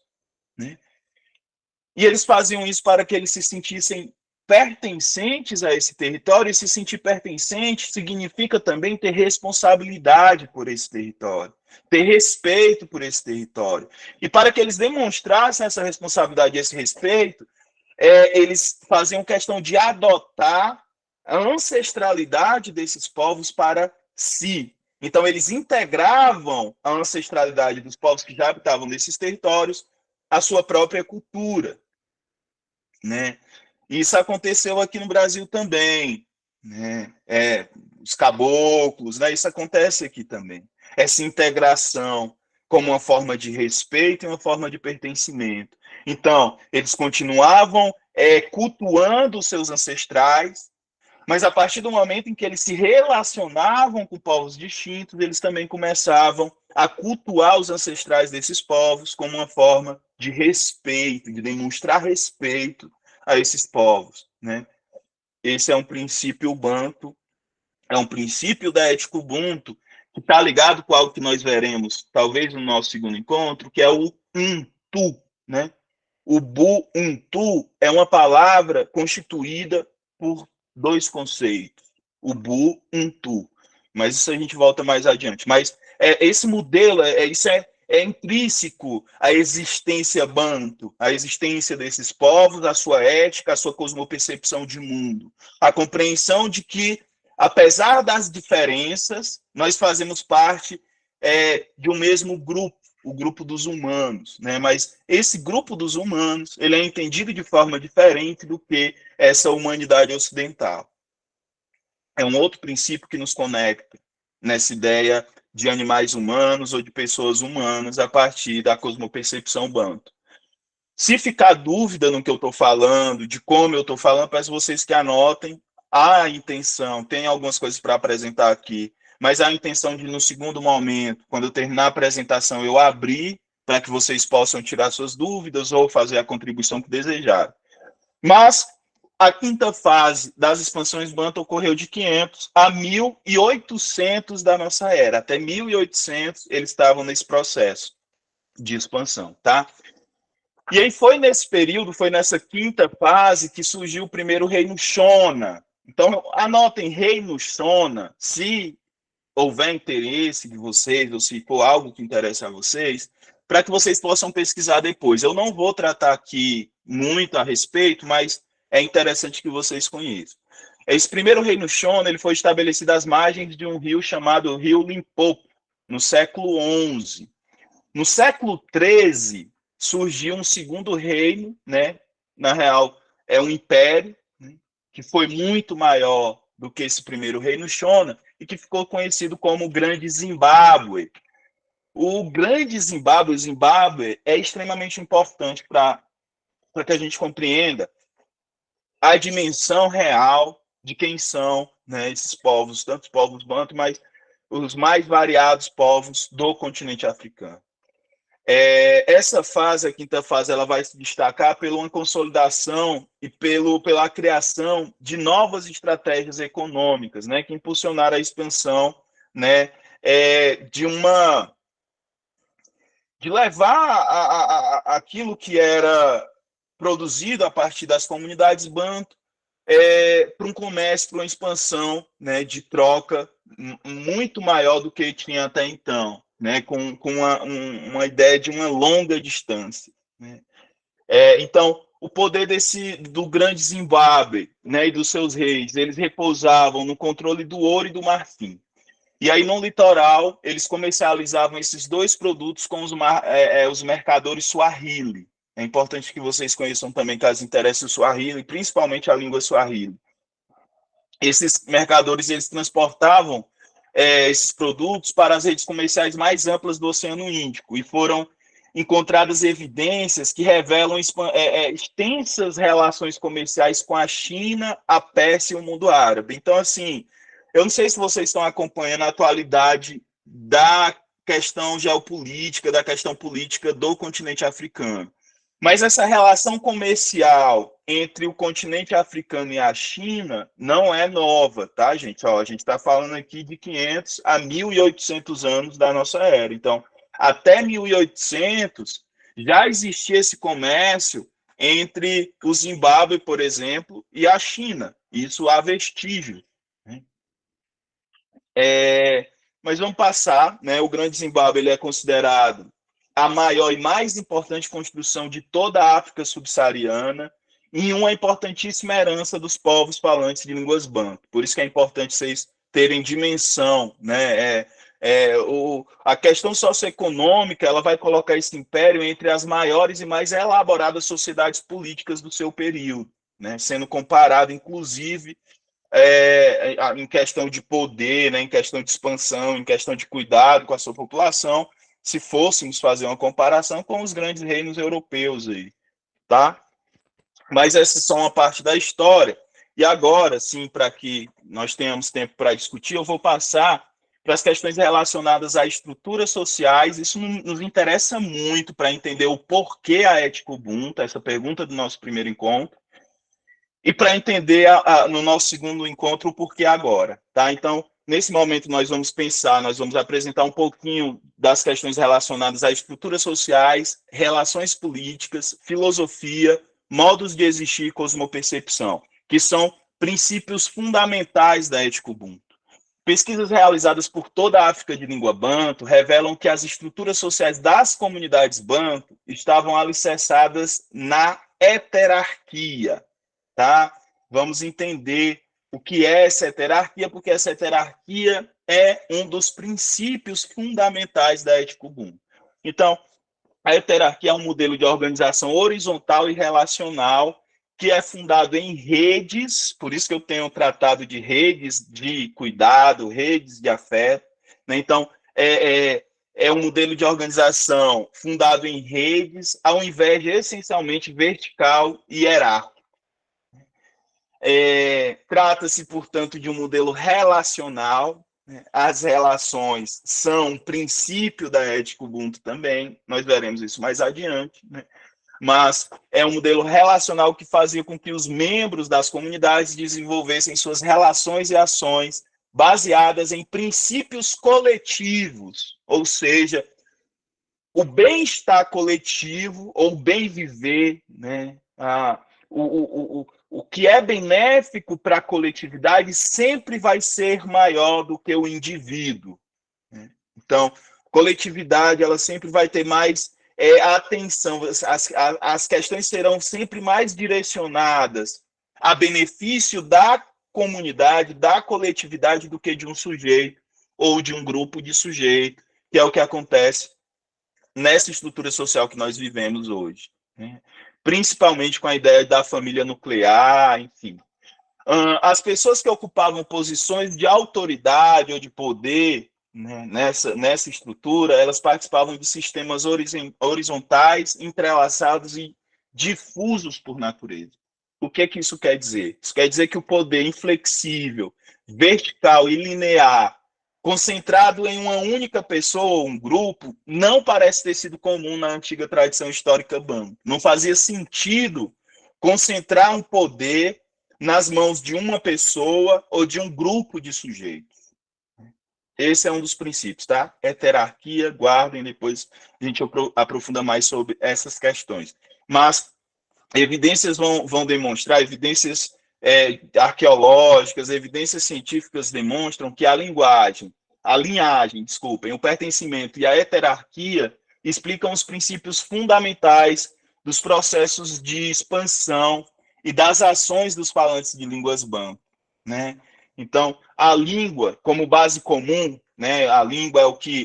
né? E eles faziam isso para que eles se sentissem pertencentes a esse território, e se sentir pertencente significa também ter responsabilidade por esse território, ter respeito por esse território. E para que eles demonstrassem essa responsabilidade e esse respeito, eles faziam questão de adotar a ancestralidade desses povos para si. Então, eles integravam a ancestralidade dos povos que já habitavam nesses territórios à sua própria cultura, né? Isso aconteceu aqui no Brasil também, né? Os caboclos, né? Isso acontece aqui também. Essa integração como uma forma de respeito e uma forma de pertencimento. Então, eles continuavam cultuando os seus ancestrais, mas a partir do momento em que eles se relacionavam com povos distintos, eles também começavam a cultuar os ancestrais desses povos como uma forma de respeito, de demonstrar respeito a esses povos, né? Esse é um princípio banto, é um princípio da ética ubuntu, que está ligado com algo que nós veremos, talvez no nosso segundo encontro, que é o untu, né? O bu-untu é uma palavra constituída por dois conceitos, o bu-untu. Mas isso a gente volta mais adiante. Mas esse modelo, isso é intrínseco à existência banto, à existência desses povos, à sua ética, à sua cosmopercepção de mundo. A compreensão de que, apesar das diferenças, nós fazemos parte de um mesmo grupo, o grupo dos humanos, né? Mas esse grupo dos humanos, ele é entendido de forma diferente do que essa humanidade ocidental. É um outro princípio que nos conecta nessa ideia de animais humanos ou de pessoas humanas a partir da cosmopercepção banto. Se ficar dúvida no que eu estou falando, de como eu estou falando, peço vocês que anotem a intenção. Tem algumas coisas para apresentar aqui, mas a intenção de, no segundo momento, quando eu terminar a apresentação, eu abrir para que vocês possam tirar suas dúvidas ou fazer a contribuição que desejarem. Mas a quinta fase das expansões banto ocorreu de 500 a 1800 da nossa era. Até 1800 eles estavam nesse processo de expansão, tá? E aí foi nesse período, foi nessa quinta fase que surgiu o primeiro reino Shona. Então, anotem reino Shona, se houver interesse de vocês, ou se for algo que interessa a vocês, para que vocês possam pesquisar depois. Eu não vou tratar aqui muito a respeito, mas é interessante que vocês conheçam. Esse primeiro reino Shona, ele foi estabelecido às margens de um rio chamado Rio Limpopo, no século XI. No século XIII, surgiu um segundo reino, né? Na real, é um império, né? Que foi muito maior do que esse primeiro reino Shona e que ficou conhecido como o Grande Zimbábue. O Grande Zimbábue, o Zimbábue, é extremamente importante para que a gente compreenda a dimensão real de quem são, né, esses povos, tanto os povos banto, mas os mais variados povos do continente africano. Essa fase, a quinta fase, ela vai se destacar pela uma consolidação e pela criação de novas estratégias econômicas, né, que impulsionaram a expansão, né, de levar aquilo que era produzido a partir das comunidades banto para um comércio, para uma expansão, né, de troca muito maior do que tinha até então, né, com uma ideia de uma longa distância, né. Então, o poder do grande Zimbábue, né, e dos seus reis, eles repousavam no controle do ouro e do marfim. E aí, no litoral, eles comercializavam esses dois produtos com os mercadores Swahili. É importante que vocês conheçam também, caso interesse o Swahili, principalmente a língua Swahili. Esses mercadores, eles transportavam esses produtos para as redes comerciais mais amplas do Oceano Índico e foram encontradas evidências que revelam extensas relações comerciais com a China, a Pérsia e o mundo árabe. Então, assim, eu não sei se vocês estão acompanhando a atualidade da questão geopolítica, da questão política do continente africano. Mas essa relação comercial entre o continente africano e a China não é nova, tá, gente? A gente está falando aqui de 500 a 1.800 anos da nossa era. Então, até 1800, já existia esse comércio entre o Zimbábue, por exemplo, e a China. Isso há vestígios. Mas vamos passar, né? O Grande Zimbábue ele é considerado a maior e mais importante construção de toda a África subsaariana e uma importantíssima herança dos povos falantes de línguas banto. Por isso que é importante vocês terem dimensão, né? A questão socioeconômica ela vai colocar esse império entre as maiores e mais elaboradas sociedades políticas do seu período, né? Sendo comparado, inclusive, em questão de poder, né? Em questão de expansão, em questão de cuidado com a sua população, se fôssemos fazer uma comparação com os grandes reinos europeus aí, tá? Mas essa é só uma parte da história. E agora, sim, para que nós tenhamos tempo para discutir, eu vou passar para as questões relacionadas a estruturas sociais. Isso nos interessa muito para entender o porquê a ética Ubuntu, essa pergunta do nosso primeiro encontro, e para entender no nosso segundo encontro o porquê agora, tá? Então, nesse momento nós vamos pensar, nós vamos apresentar um pouquinho das questões relacionadas a estruturas sociais, relações políticas, filosofia, modos de existir e cosmopercepção, que são princípios fundamentais da ética Ubuntu. Pesquisas realizadas por toda a África de língua banto revelam que as estruturas sociais das comunidades banto estavam alicerçadas na heterarquia, tá? Vamos entender o que é essa heterarquia, porque essa heterarquia é um dos princípios fundamentais da ética Ubuntu. Então, a heterarquia é um modelo de organização horizontal e relacional que é fundado em redes, por isso que eu tenho tratado de redes de cuidado, redes de afeto, né? Então, é um modelo de organização fundado em redes, ao invés de essencialmente vertical e hierárquico. Trata-se, portanto, de um modelo relacional. As relações são um princípio da ética Ubuntu também, nós veremos isso mais adiante, né? Mas é um modelo relacional que fazia com que os membros das comunidades desenvolvessem suas relações e ações baseadas em princípios coletivos, ou seja, o bem-estar coletivo ou bem viver, né? O que é benéfico para a coletividade sempre vai ser maior do que o indivíduo, né? Então, coletividade ela sempre vai ter mais atenção, as questões serão sempre mais direcionadas a benefício da comunidade, da coletividade, do que de um sujeito ou de um grupo de sujeitos, que é o que acontece nessa estrutura social que nós vivemos hoje, né? Principalmente com a ideia da família nuclear, enfim. As pessoas que ocupavam posições de autoridade ou de poder, né, nessa estrutura, elas participavam de sistemas horizontais, entrelaçados e difusos por natureza. O que isso quer dizer? Isso quer dizer que o poder inflexível, vertical e linear, concentrado em uma única pessoa, um grupo, não parece ter sido comum na antiga tradição histórica Banto. Não fazia sentido concentrar um poder nas mãos de uma pessoa ou de um grupo de sujeitos. Esse é um dos princípios, tá? Heterarquia, guardem, depois a gente aprofunda mais sobre essas questões. Mas evidências vão demonstrar, evidências arqueológicas, evidências científicas demonstram que a linhagem, o pertencimento e a heterarquia explicam os princípios fundamentais dos processos de expansão e das ações dos falantes de línguas banto, né? Então, a língua como base comum, né? A língua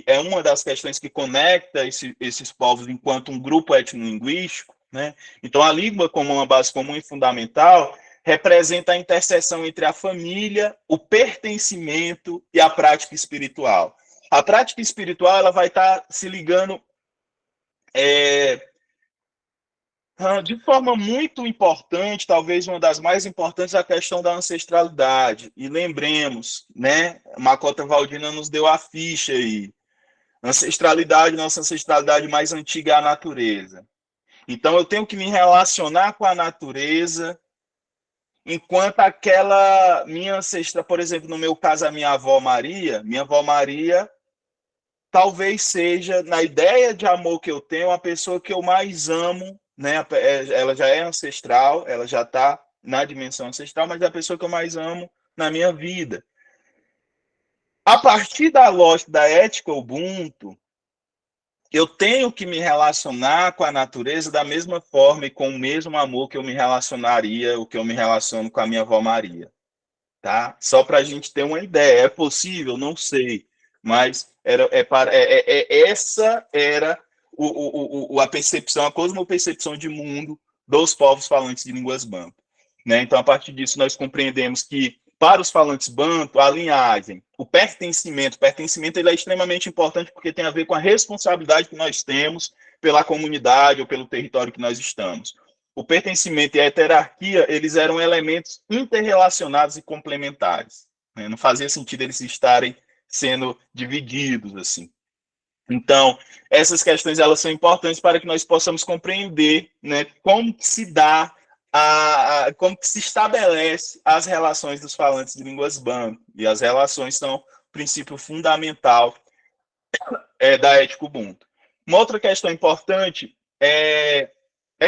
é uma das questões que conecta esses povos enquanto um grupo etnolinguístico, né? Então, a língua como uma base comum e fundamental representa a interseção entre a família, o pertencimento e a prática espiritual. A prática espiritual ela vai estar se ligando de forma muito importante, talvez uma das mais importantes, a questão da ancestralidade. E lembremos, né? Makota Valdina nos deu a ficha aí. Ancestralidade, nossa ancestralidade mais antiga é a natureza. Então, eu tenho que me relacionar com a natureza, enquanto aquela minha ancestra, por exemplo, no meu caso, a minha avó Maria, talvez seja, na ideia de amor que eu tenho, a pessoa que eu mais amo, né? Ela já é ancestral, ela já está na dimensão ancestral, mas é a pessoa que eu mais amo na minha vida. A partir da lógica da ética Ubuntu, eu tenho que me relacionar com a natureza da mesma forma e com o mesmo amor que eu me relacionaria, o que eu me relaciono com a minha avó Maria, tá? Só para a gente ter uma ideia. É possível? Não sei, mas essa era a percepção, a cosmopercepção de mundo dos povos falantes de línguas banto, né? Então, a partir disso, nós compreendemos que para os falantes banto, a linhagem, o pertencimento ele é extremamente importante porque tem a ver com a responsabilidade que nós temos pela comunidade ou pelo território que nós estamos. O pertencimento e a heterarquia, eles eram elementos interrelacionados e complementares, né? Não fazia sentido eles estarem sendo divididos assim. Então, essas questões elas são importantes para que nós possamos compreender, né, como se dá como que se estabelece as relações dos falantes de línguas banto. E as relações são o princípio fundamental da ética Ubuntu. Uma outra questão importante é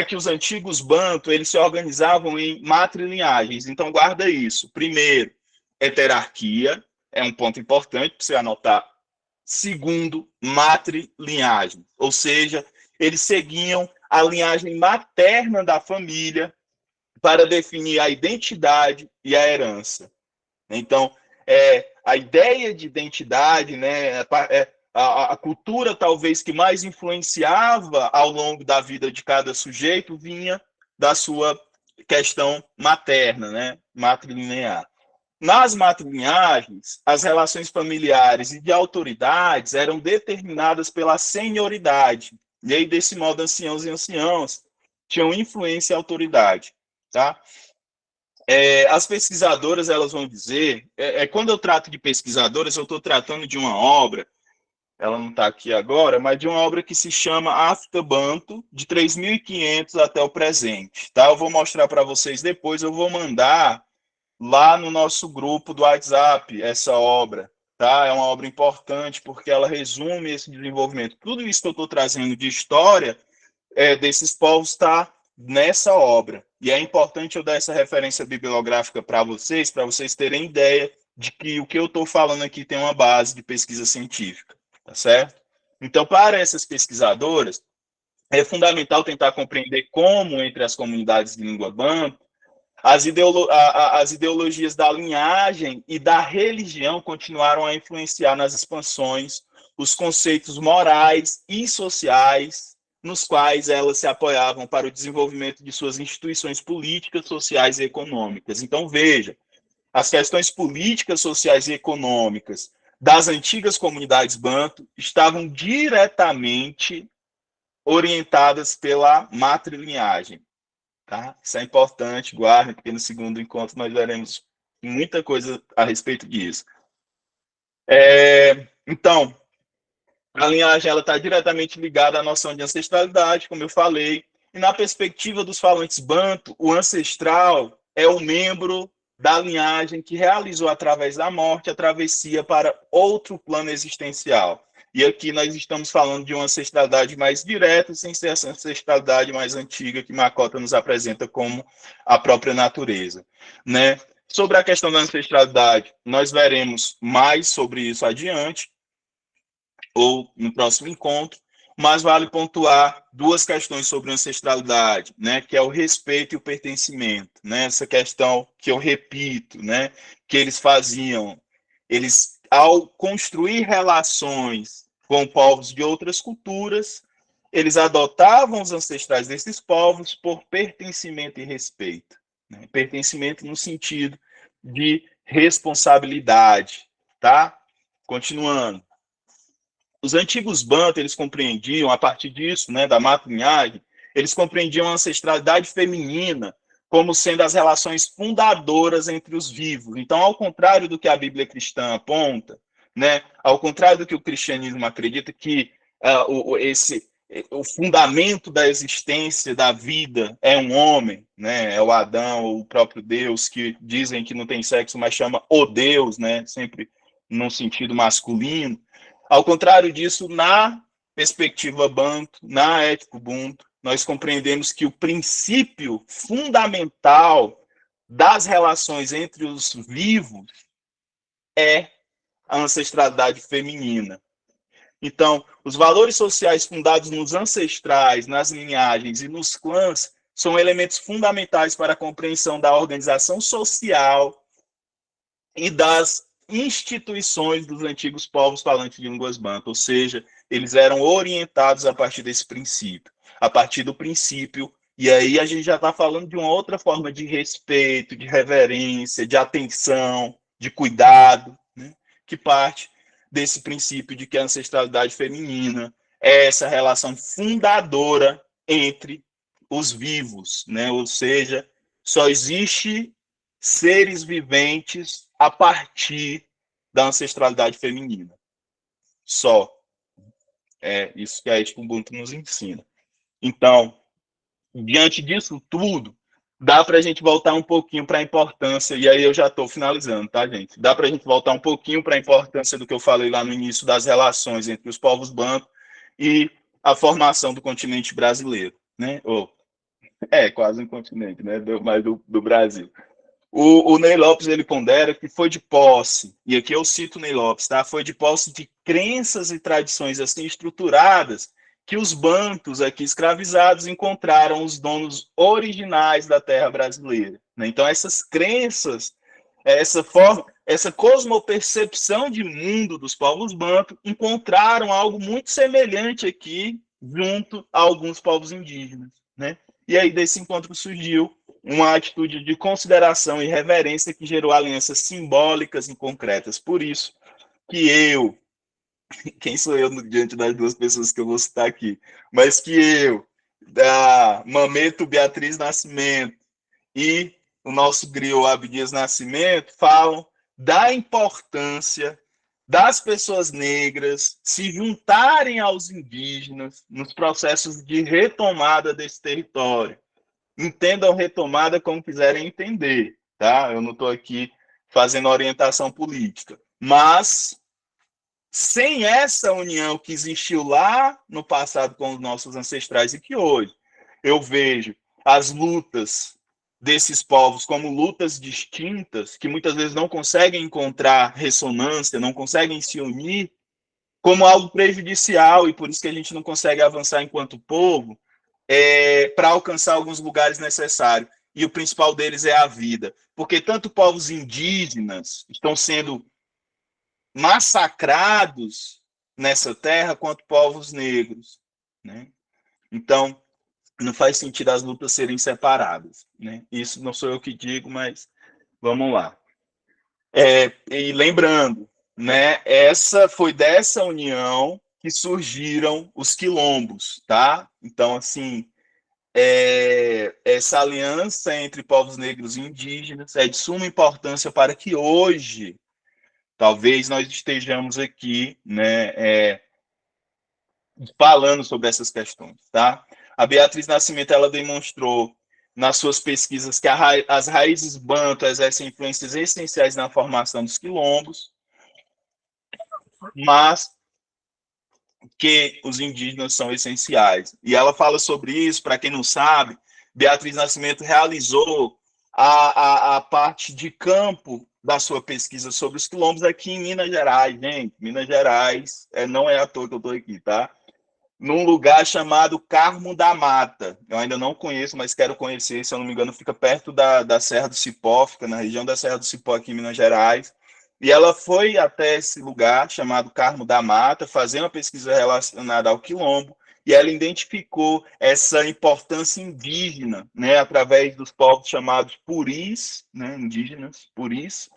que os antigos banto eles se organizavam em matrilinhagens. Então, guarda isso. Primeiro, heterarquia, é um ponto importante para você anotar. Segundo, matrilinhagem, ou seja, eles seguiam a linhagem materna da família para definir a identidade e a herança. Então, a ideia de identidade, né, a cultura talvez que mais influenciava ao longo da vida de cada sujeito vinha da sua questão materna, né, matrilinear. Nas matrilinhagens, as relações familiares e de autoridades eram determinadas pela senioridade. E aí, desse modo, anciãos e anciãos tinham influência e autoridade. Tá? As pesquisadoras, elas vão dizer... quando eu trato de pesquisadoras, eu estou tratando de uma obra, ela não está aqui agora, mas de uma obra que se chama África Banto, de 3.500 até o presente. Tá? Eu vou mostrar para vocês depois, eu vou mandar lá no nosso grupo do WhatsApp essa obra, tá? É uma obra importante porque ela resume esse desenvolvimento. Tudo isso que eu estou trazendo de história desses povos está nessa obra. E é importante eu dar essa referência bibliográfica para vocês terem ideia de que o que eu estou falando aqui tem uma base de pesquisa científica, tá certo? Então, para essas pesquisadoras, é fundamental tentar compreender como, entre as comunidades de língua banto, as ideologias da linhagem e da religião continuaram a influenciar nas expansões os conceitos morais e sociais nos quais elas se apoiavam para o desenvolvimento de suas instituições políticas, sociais e econômicas. Então, veja, as questões políticas, sociais e econômicas das antigas comunidades banto estavam diretamente orientadas pela matrilinhagem. Tá? Isso é importante, guardem, porque no segundo encontro nós veremos muita coisa a respeito disso. Então, a linhagem está diretamente ligada à noção de ancestralidade, como eu falei, e na perspectiva dos falantes banto, o ancestral é o membro da linhagem que realizou, através da morte, a travessia para outro plano existencial. E aqui nós estamos falando de uma ancestralidade mais direta, sem ser essa ancestralidade mais antiga que Makota nos apresenta como a própria natureza. Né? Sobre a questão da ancestralidade, nós veremos mais sobre isso adiante, ou no próximo encontro, mas vale pontuar duas questões sobre ancestralidade, né? Que é o respeito e o pertencimento. Né? Essa questão que eu repito, né? Que eles faziam, ao construir relações com povos de outras culturas, eles adotavam os ancestrais desses povos por pertencimento e respeito. Né? Pertencimento no sentido de responsabilidade. Tá? Continuando. Os antigos banto, eles compreendiam, a partir disso, né, da matrilinhagem, eles compreendiam a ancestralidade feminina como sendo as relações fundadoras entre os vivos. Então, ao contrário do que a Bíblia cristã aponta, né, ao contrário do que o cristianismo acredita, que o fundamento da existência, da vida, é um homem, né, é o Adão, o próprio Deus, que dizem que não tem sexo, mas chama o Deus, né, sempre num sentido masculino. Ao contrário disso, na perspectiva banto, na ética ubuntu, nós compreendemos que o princípio fundamental das relações entre os vivos é a ancestralidade feminina. Então, os valores sociais fundados nos ancestrais, nas linhagens e nos clãs são elementos fundamentais para a compreensão da organização social e das instituições dos antigos povos falantes de línguas banto, ou seja, eles eram orientados a partir desse princípio, a partir do princípio, e aí a gente já está falando de uma outra forma de respeito, de reverência, de atenção, de cuidado, né, que parte desse princípio de que a ancestralidade feminina é essa relação fundadora entre os vivos, né, ou seja, só existe seres viventes a partir da ancestralidade feminina. Só. É isso que a ética ubuntu nos ensina. Então, diante disso tudo, dá para a gente voltar um pouquinho para a importância, e aí eu já estou finalizando, tá, gente? Dá para a gente voltar um pouquinho para a importância do que eu falei lá no início das relações entre os povos banto e a formação do continente brasileiro, né? Quase um continente, né? Mas do Brasil. O Ney Lopes, ele pondera que foi de posse, e aqui eu cito o Ney Lopes, tá? Foi de posse de crenças e tradições assim estruturadas que os bantos aqui escravizados encontraram os donos originais da terra brasileira. Né? Então, essas crenças, essa cosmopercepção de mundo dos povos banto, encontraram algo muito semelhante aqui junto a alguns povos indígenas, né? E aí desse encontro surgiu uma atitude de consideração e reverência que gerou alianças simbólicas e concretas. Por isso que eu, quem sou eu diante das duas pessoas que eu vou citar aqui, mas que eu, da Mameto Beatriz Nascimento e o nosso griot Abdias Nascimento, falam da importância das pessoas negras se juntarem aos indígenas nos processos de retomada desse território. Entendam retomada como quiserem entender, tá? Eu não estou aqui fazendo orientação política, mas sem essa união que existiu lá no passado com os nossos ancestrais e que hoje eu vejo as lutas desses povos como lutas distintas, que muitas vezes não conseguem encontrar ressonância, não conseguem se unir, como algo prejudicial, e por isso que a gente não consegue avançar enquanto povo para alcançar alguns lugares necessários. E o principal deles é a vida. Porque tanto povos indígenas estão sendo massacrados nessa terra, quanto povos negros, né? Então, não faz sentido as lutas serem separadas, né? Isso não sou eu que digo, mas vamos lá. E lembrando, né? Essa foi dessa união que surgiram os quilombos, tá? Então, assim, essa aliança entre povos negros e indígenas é de suma importância para que hoje, talvez nós estejamos aqui, né, falando sobre essas questões, tá? A Beatriz Nascimento, ela demonstrou nas suas pesquisas que as raízes banto exercem influências essenciais na formação dos quilombos, mas que os indígenas são essenciais. E ela fala sobre isso, para quem não sabe, Beatriz Nascimento realizou a parte de campo da sua pesquisa sobre os quilombos aqui em Minas Gerais, gente. Minas Gerais, não é à toa que eu estou aqui, tá? Num lugar chamado Carmo da Mata. Eu ainda não conheço, mas quero conhecer, se eu não me engano, fica perto da Serra do Cipó, fica na região da Serra do Cipó, aqui em Minas Gerais. E ela foi até esse lugar, chamado Carmo da Mata, fazer uma pesquisa relacionada ao quilombo, e ela identificou essa importância indígena, né, através dos povos chamados puris, né, indígenas, puris,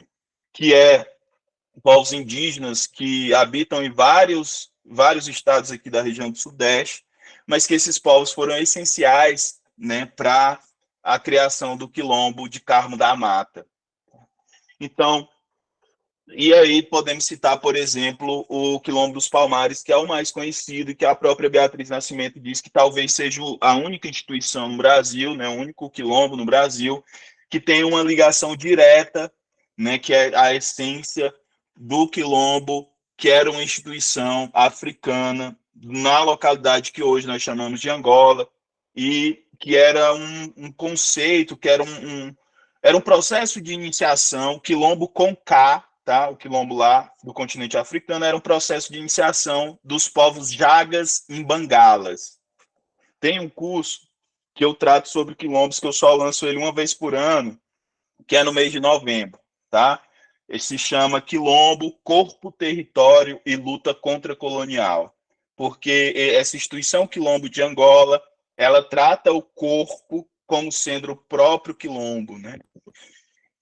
que povos indígenas que habitam em vários estados aqui da região do Sudeste, mas que esses povos foram essenciais, né, para a criação do quilombo de Carmo da Mata. Então, e aí podemos citar, por exemplo, o Quilombo dos Palmares, que é o mais conhecido, e que a própria Beatriz Nascimento diz que talvez seja a única instituição no Brasil, né, o único quilombo no Brasil, que tem uma ligação direta, né, que é a essência do quilombo, que era uma instituição africana na localidade que hoje nós chamamos de Angola, e que era um conceito, que era um processo de iniciação, quilombo com K, tá? O quilombo lá do continente africano era um processo de iniciação dos povos Jagas em Bangalas. Tem um curso que eu trato sobre quilombos, que eu só lanço ele uma vez por ano, que é no mês de novembro, tá? Ele se chama Quilombo, Corpo, Território e Luta Contra-Colonial, porque essa instituição Quilombo de Angola, ela trata o corpo como sendo o próprio quilombo, né?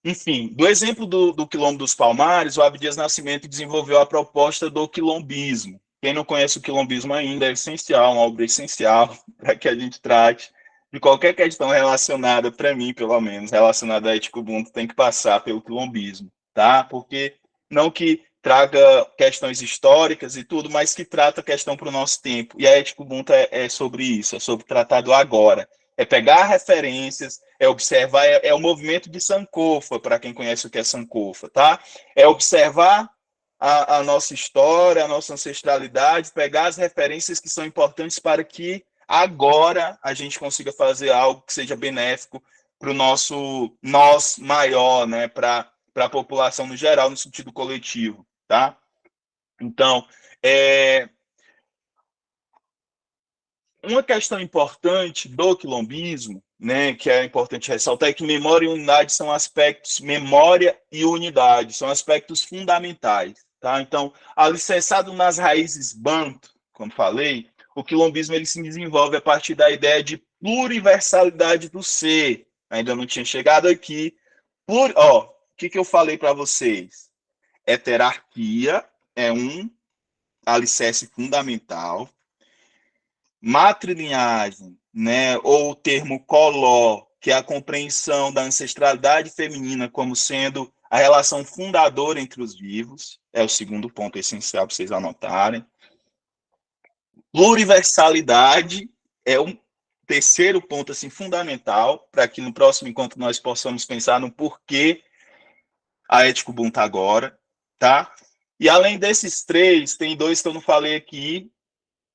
Enfim, do exemplo do Quilombo dos Palmares, o Abdias Nascimento desenvolveu a proposta do quilombismo. Quem não conhece o quilombismo ainda é essencial, uma obra essencial para que a gente trate de qualquer questão relacionada, para mim, pelo menos, relacionada à ética Ubuntu, tem que passar pelo quilombismo, tá? Porque não que traga questões históricas e tudo, mas que trata a questão para o nosso tempo. E a ética Ubuntu é sobre isso, é sobre tratar do agora. É pegar referências, é observar, é o movimento de Sankofa, para quem conhece o que é Sankofa, tá? É observar a nossa história, a nossa ancestralidade, pegar as referências que são importantes para que agora a gente consiga fazer algo que seja benéfico para o nosso nós maior, né? Para a população no geral, no sentido coletivo, tá? Então, uma questão importante do quilombismo, né, que é importante ressaltar, é que memória e unidade são aspectos, memória e unidade são aspectos fundamentais, tá? Então, alicerçado nas raízes banto, como falei, o quilombismo ele se desenvolve a partir da ideia de pluriversalidade do ser. Ainda não tinha chegado aqui. O que eu falei para vocês? Heterarquia é um alicerce fundamental. Matrilinhagem, né, ou o termo coló, que é a compreensão da ancestralidade feminina como sendo a relação fundadora entre os vivos, é o segundo ponto essencial para vocês anotarem. Pluriversalidade é um terceiro ponto assim, fundamental para que no próximo encontro nós possamos pensar no porquê a Ética Ubuntu agora, tá? E além desses três, tem dois que eu não falei aqui,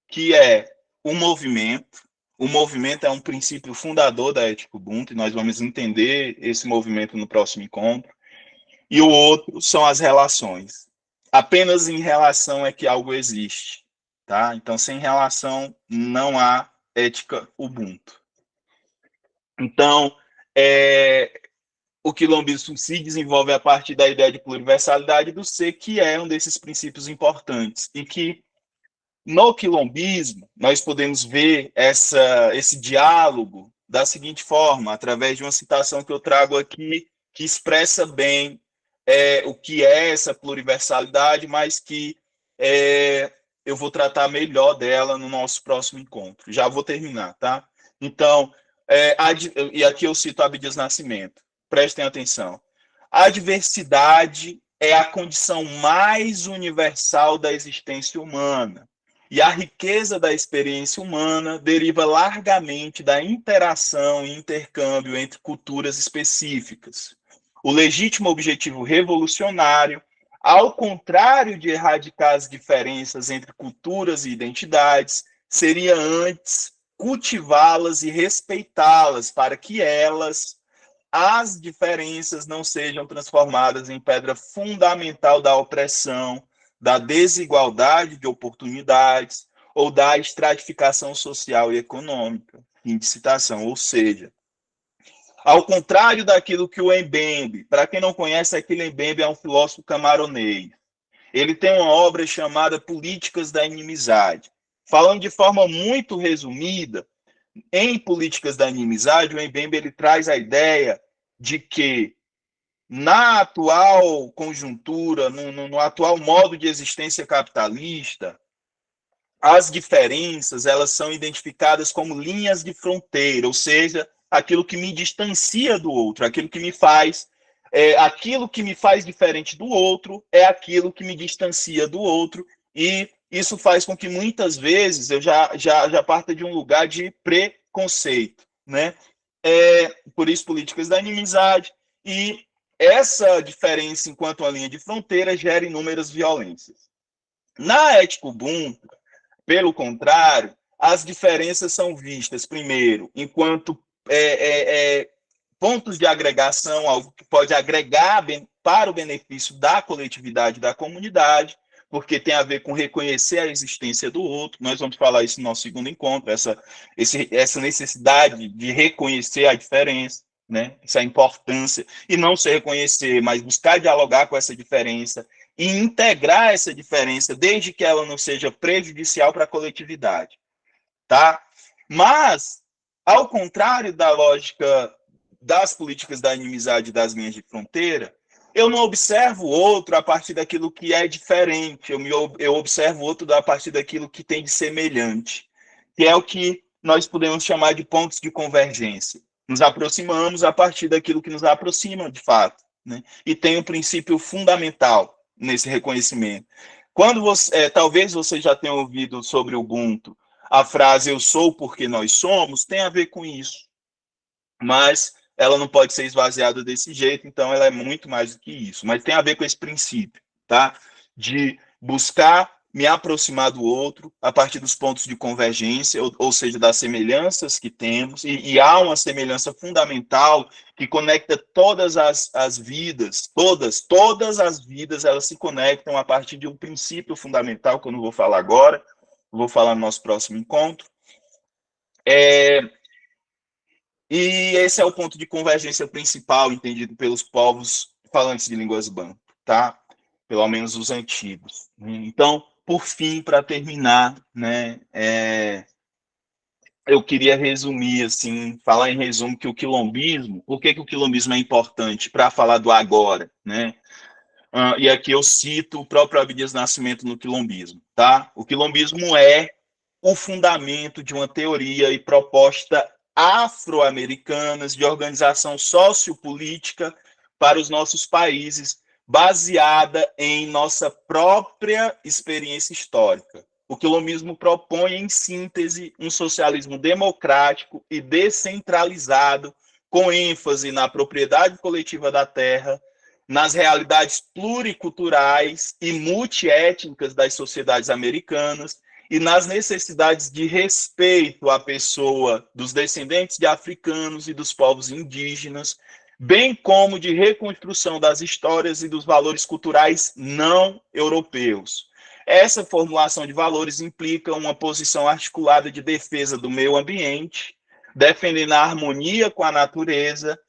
que é o movimento. O movimento é um princípio fundador da Ética Ubuntu, e nós vamos entender esse movimento no próximo encontro. E o outro são as relações. Apenas em relação é que algo existe, tá? Então, sem relação, não há Ética Ubuntu. Então, o quilombismo se desenvolve a partir da ideia de pluriversalidade do ser, que é um desses princípios importantes, e que no quilombismo, nós podemos ver esse diálogo da seguinte forma, através de uma citação que eu trago aqui, que expressa bem o que é essa pluriversalidade, mas que eu vou tratar melhor dela no nosso próximo encontro. Já vou terminar, tá? Então, e aqui eu cito Abdias Nascimento. Prestem atenção. A diversidade é a condição mais universal da existência humana. E a riqueza da experiência humana deriva largamente da interação e intercâmbio entre culturas específicas. O legítimo objetivo revolucionário, ao contrário de erradicar as diferenças entre culturas e identidades, seria antes cultivá-las e respeitá-las para que as diferenças não sejam transformadas em pedra fundamental da opressão, da desigualdade de oportunidades ou da estratificação social e econômica. Fim de citação. Ou seja, ao contrário daquilo que o Mbembe, para quem não conhece, aquele Mbembe é um filósofo camaronês. Ele tem uma obra chamada Políticas da Inimizade. Falando de forma muito resumida, em Políticas da Inimizade, o Mbembe ele traz a ideia de que na atual conjuntura, no atual modo de existência capitalista, as diferenças elas são identificadas como linhas de fronteira, ou seja, aquilo que me distancia do outro, aquilo que me faz diferente do outro é aquilo que me distancia do outro, e isso faz com que muitas vezes eu já parta de um lugar de preconceito, né? Por isso, Políticas da Inimizade, e essa diferença enquanto uma linha de fronteira gera inúmeras violências. Na Ética Ubuntu, pelo contrário, as diferenças são vistas, primeiro, enquanto pontos de agregação, algo que pode agregar para o benefício da coletividade, da comunidade, porque tem a ver com reconhecer a existência do outro. Nós vamos falar isso no nosso segundo encontro, essa necessidade de reconhecer a diferença, né? Essa importância, e não se reconhecer, mas buscar dialogar com essa diferença e integrar essa diferença, desde que ela não seja prejudicial para a coletividade, tá? Mas, ao contrário da lógica das políticas da inimizade das linhas de fronteira, eu não observo o outro a partir daquilo que é diferente, eu observo o outro a partir daquilo que tem de semelhante, que é o que nós podemos chamar de pontos de convergência. Nos aproximamos a partir daquilo que nos aproxima, de fato, né? E tem um princípio fundamental nesse reconhecimento. Quando talvez você já tenha ouvido sobre o Ubuntu, a frase "eu sou porque nós somos", tem a ver com isso. Mas ela não pode ser esvaziada desse jeito, então ela é muito mais do que isso. Mas tem a ver com esse princípio, tá? De buscar me aproximar do outro a partir dos pontos de convergência, ou seja, das semelhanças que temos, e há uma semelhança fundamental que conecta todas as vidas, todas as vidas, elas se conectam a partir de um princípio fundamental, que eu não vou falar agora, vou falar no nosso próximo encontro, E esse é o ponto de convergência principal entendido pelos povos falantes de línguas banto, tá? Pelo menos os antigos. Então, por fim, para terminar, né, eu queria resumir, assim, falar em resumo que o quilombismo, por que o quilombismo é importante para falar do agora, né? E aqui eu cito o próprio Abdias Nascimento no quilombismo, tá? O quilombismo é o fundamento de uma teoria e proposta afro-americanas de organização sociopolítica para os nossos países, baseada em nossa própria experiência histórica. O quilombismo propõe, em síntese, um socialismo democrático e descentralizado, com ênfase na propriedade coletiva da terra, nas realidades pluriculturais e multiétnicas das sociedades americanas e nas necessidades de respeito à pessoa dos descendentes de africanos e dos povos indígenas, bem como de reconstrução das histórias e dos valores culturais não europeus. Essa formulação de valores implica uma posição articulada de defesa do meio ambiente, defendendo a harmonia com a natureza,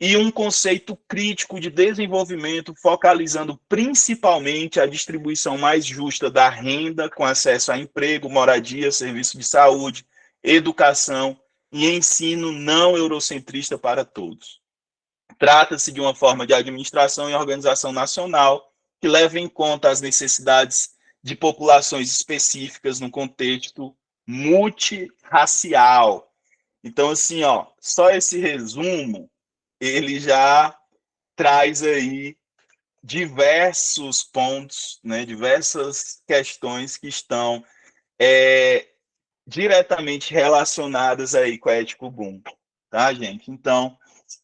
e um conceito crítico de desenvolvimento, focalizando principalmente a distribuição mais justa da renda, com acesso a emprego, moradia, serviço de saúde, educação e ensino não eurocentrista para todos. Trata-se de uma forma de administração e organização nacional que leva em conta as necessidades de populações específicas no contexto multirracial. Então, assim, só esse resumo, ele já traz aí diversos pontos, né, diversas questões que estão diretamente relacionadas aí com a ética Ubuntu, tá, gente? Então,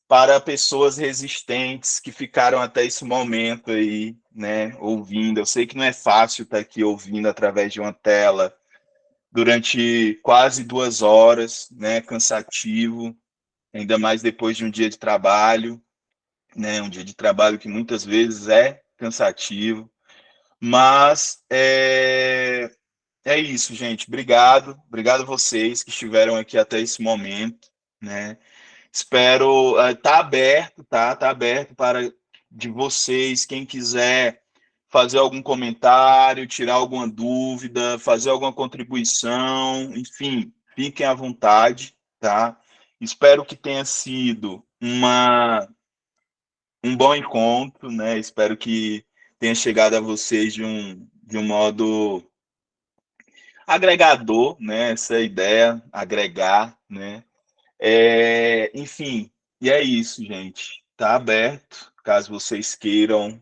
para pessoas resistentes que ficaram até esse momento aí, né, ouvindo, eu sei que não é fácil estar aqui ouvindo através de uma tela durante quase 2 horas, né, cansativo, ainda mais depois de um dia de trabalho, né, um dia de trabalho que muitas vezes é cansativo, mas é isso, gente, obrigado a vocês que estiveram aqui até esse momento, né, espero, tá aberto para de vocês, quem quiser fazer algum comentário, tirar alguma dúvida, fazer alguma contribuição, enfim, fiquem à vontade, tá? Espero que tenha sido um bom encontro, né? Espero que tenha chegado a vocês de um modo agregador, né? Essa ideia, agregar, né? Enfim, e é isso, gente. Tá aberto, caso vocês queiram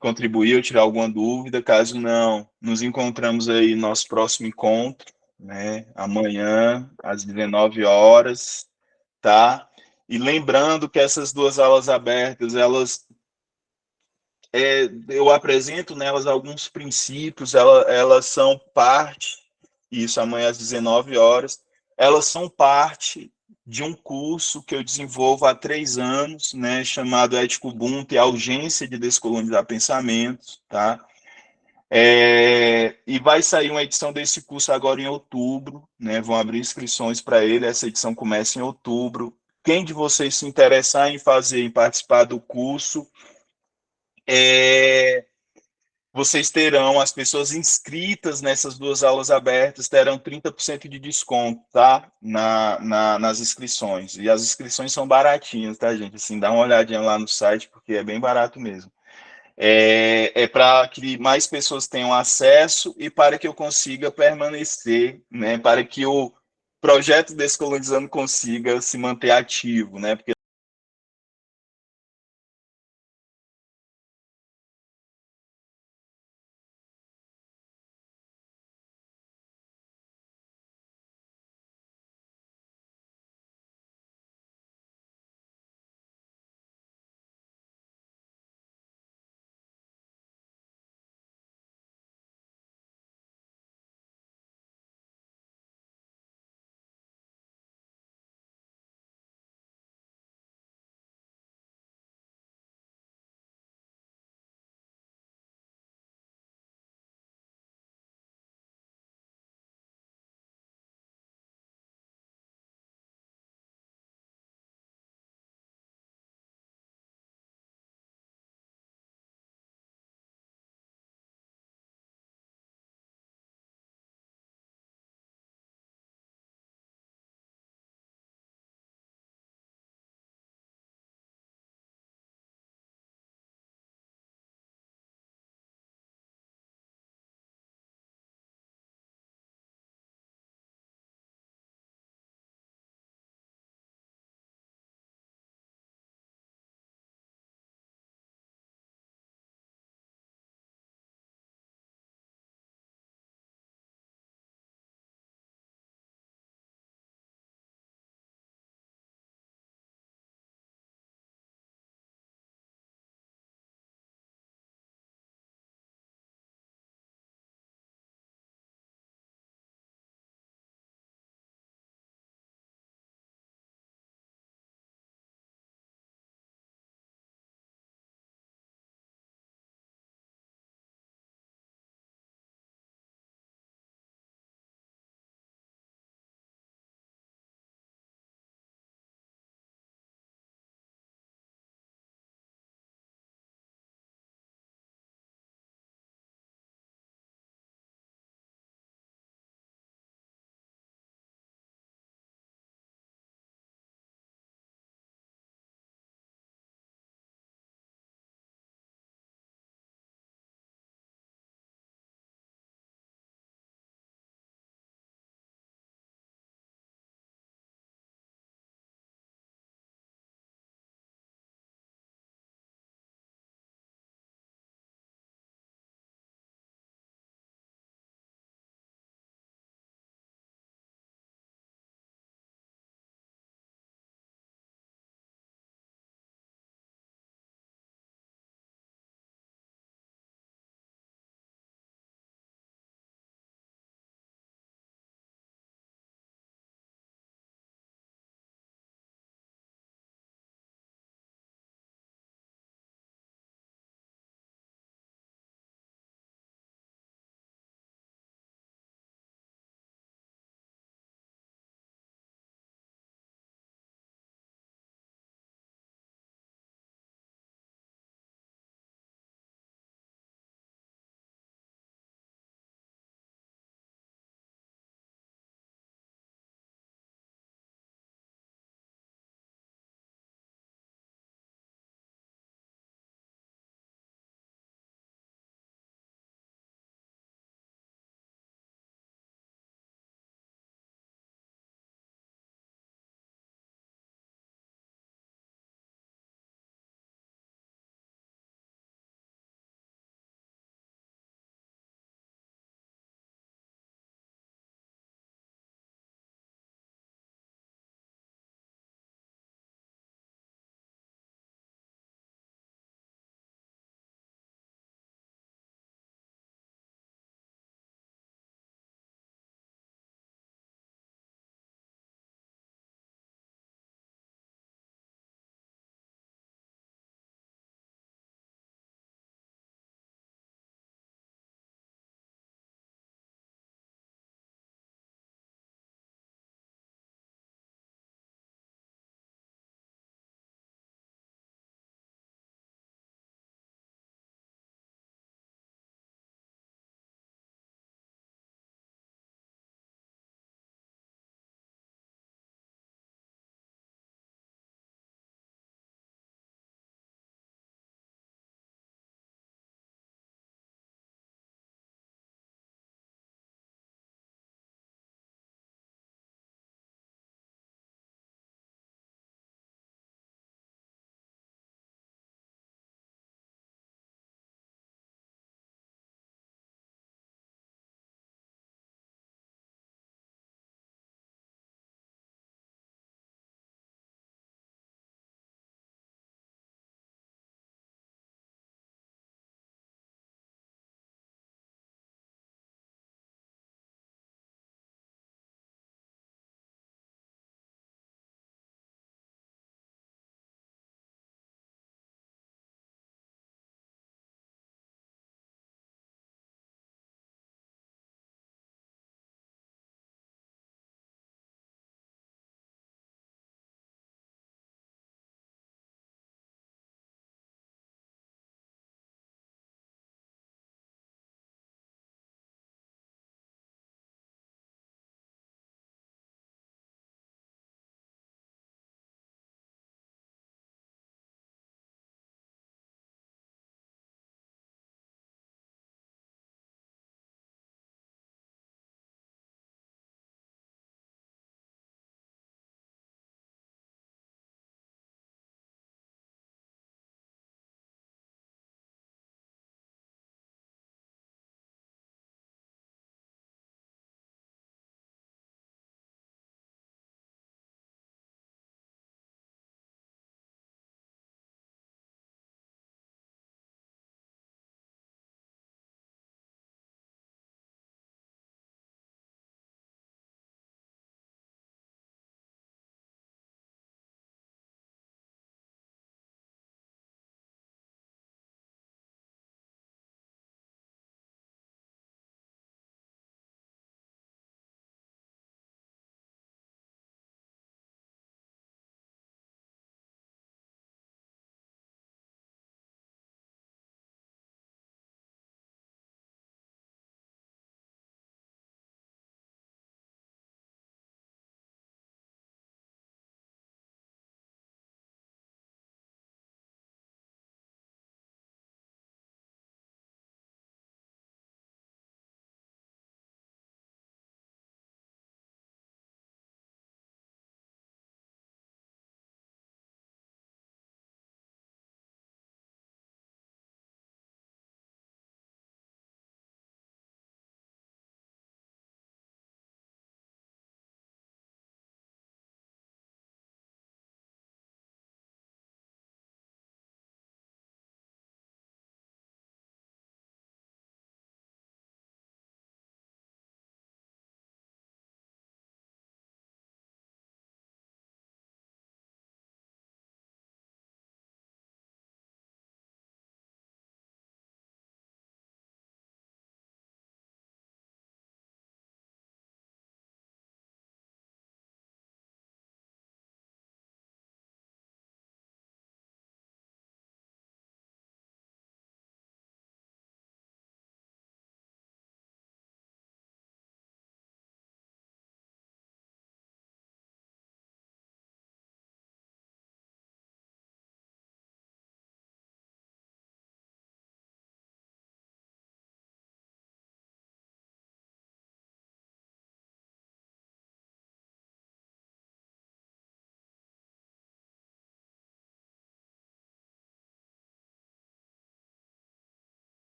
contribuir ou tirar alguma dúvida. Caso não, nos encontramos aí no nosso próximo encontro, né? Amanhã, às 19 horas, tá? E lembrando que essas 2 aulas abertas, eu apresento nelas alguns princípios, elas são parte, isso amanhã às 19 horas, elas são parte de um curso que eu desenvolvo há 3 anos, né, chamado Ética Ubuntu e a Urgência de Descolonizar Pensamentos, tá? E vai sair uma edição desse curso agora em outubro, né? Vão abrir inscrições para ele, essa edição começa em outubro. Quem de vocês se interessar em participar do curso, vocês terão, as pessoas inscritas nessas 2 aulas abertas terão 30% de desconto, tá? Nas inscrições. E as inscrições são baratinhas, tá, gente? Assim, dá uma olhadinha lá no site, porque é bem barato mesmo. Para que mais pessoas tenham acesso e para que eu consiga permanecer, né? Para que o projeto Descolonizando consiga se manter ativo, né? Porque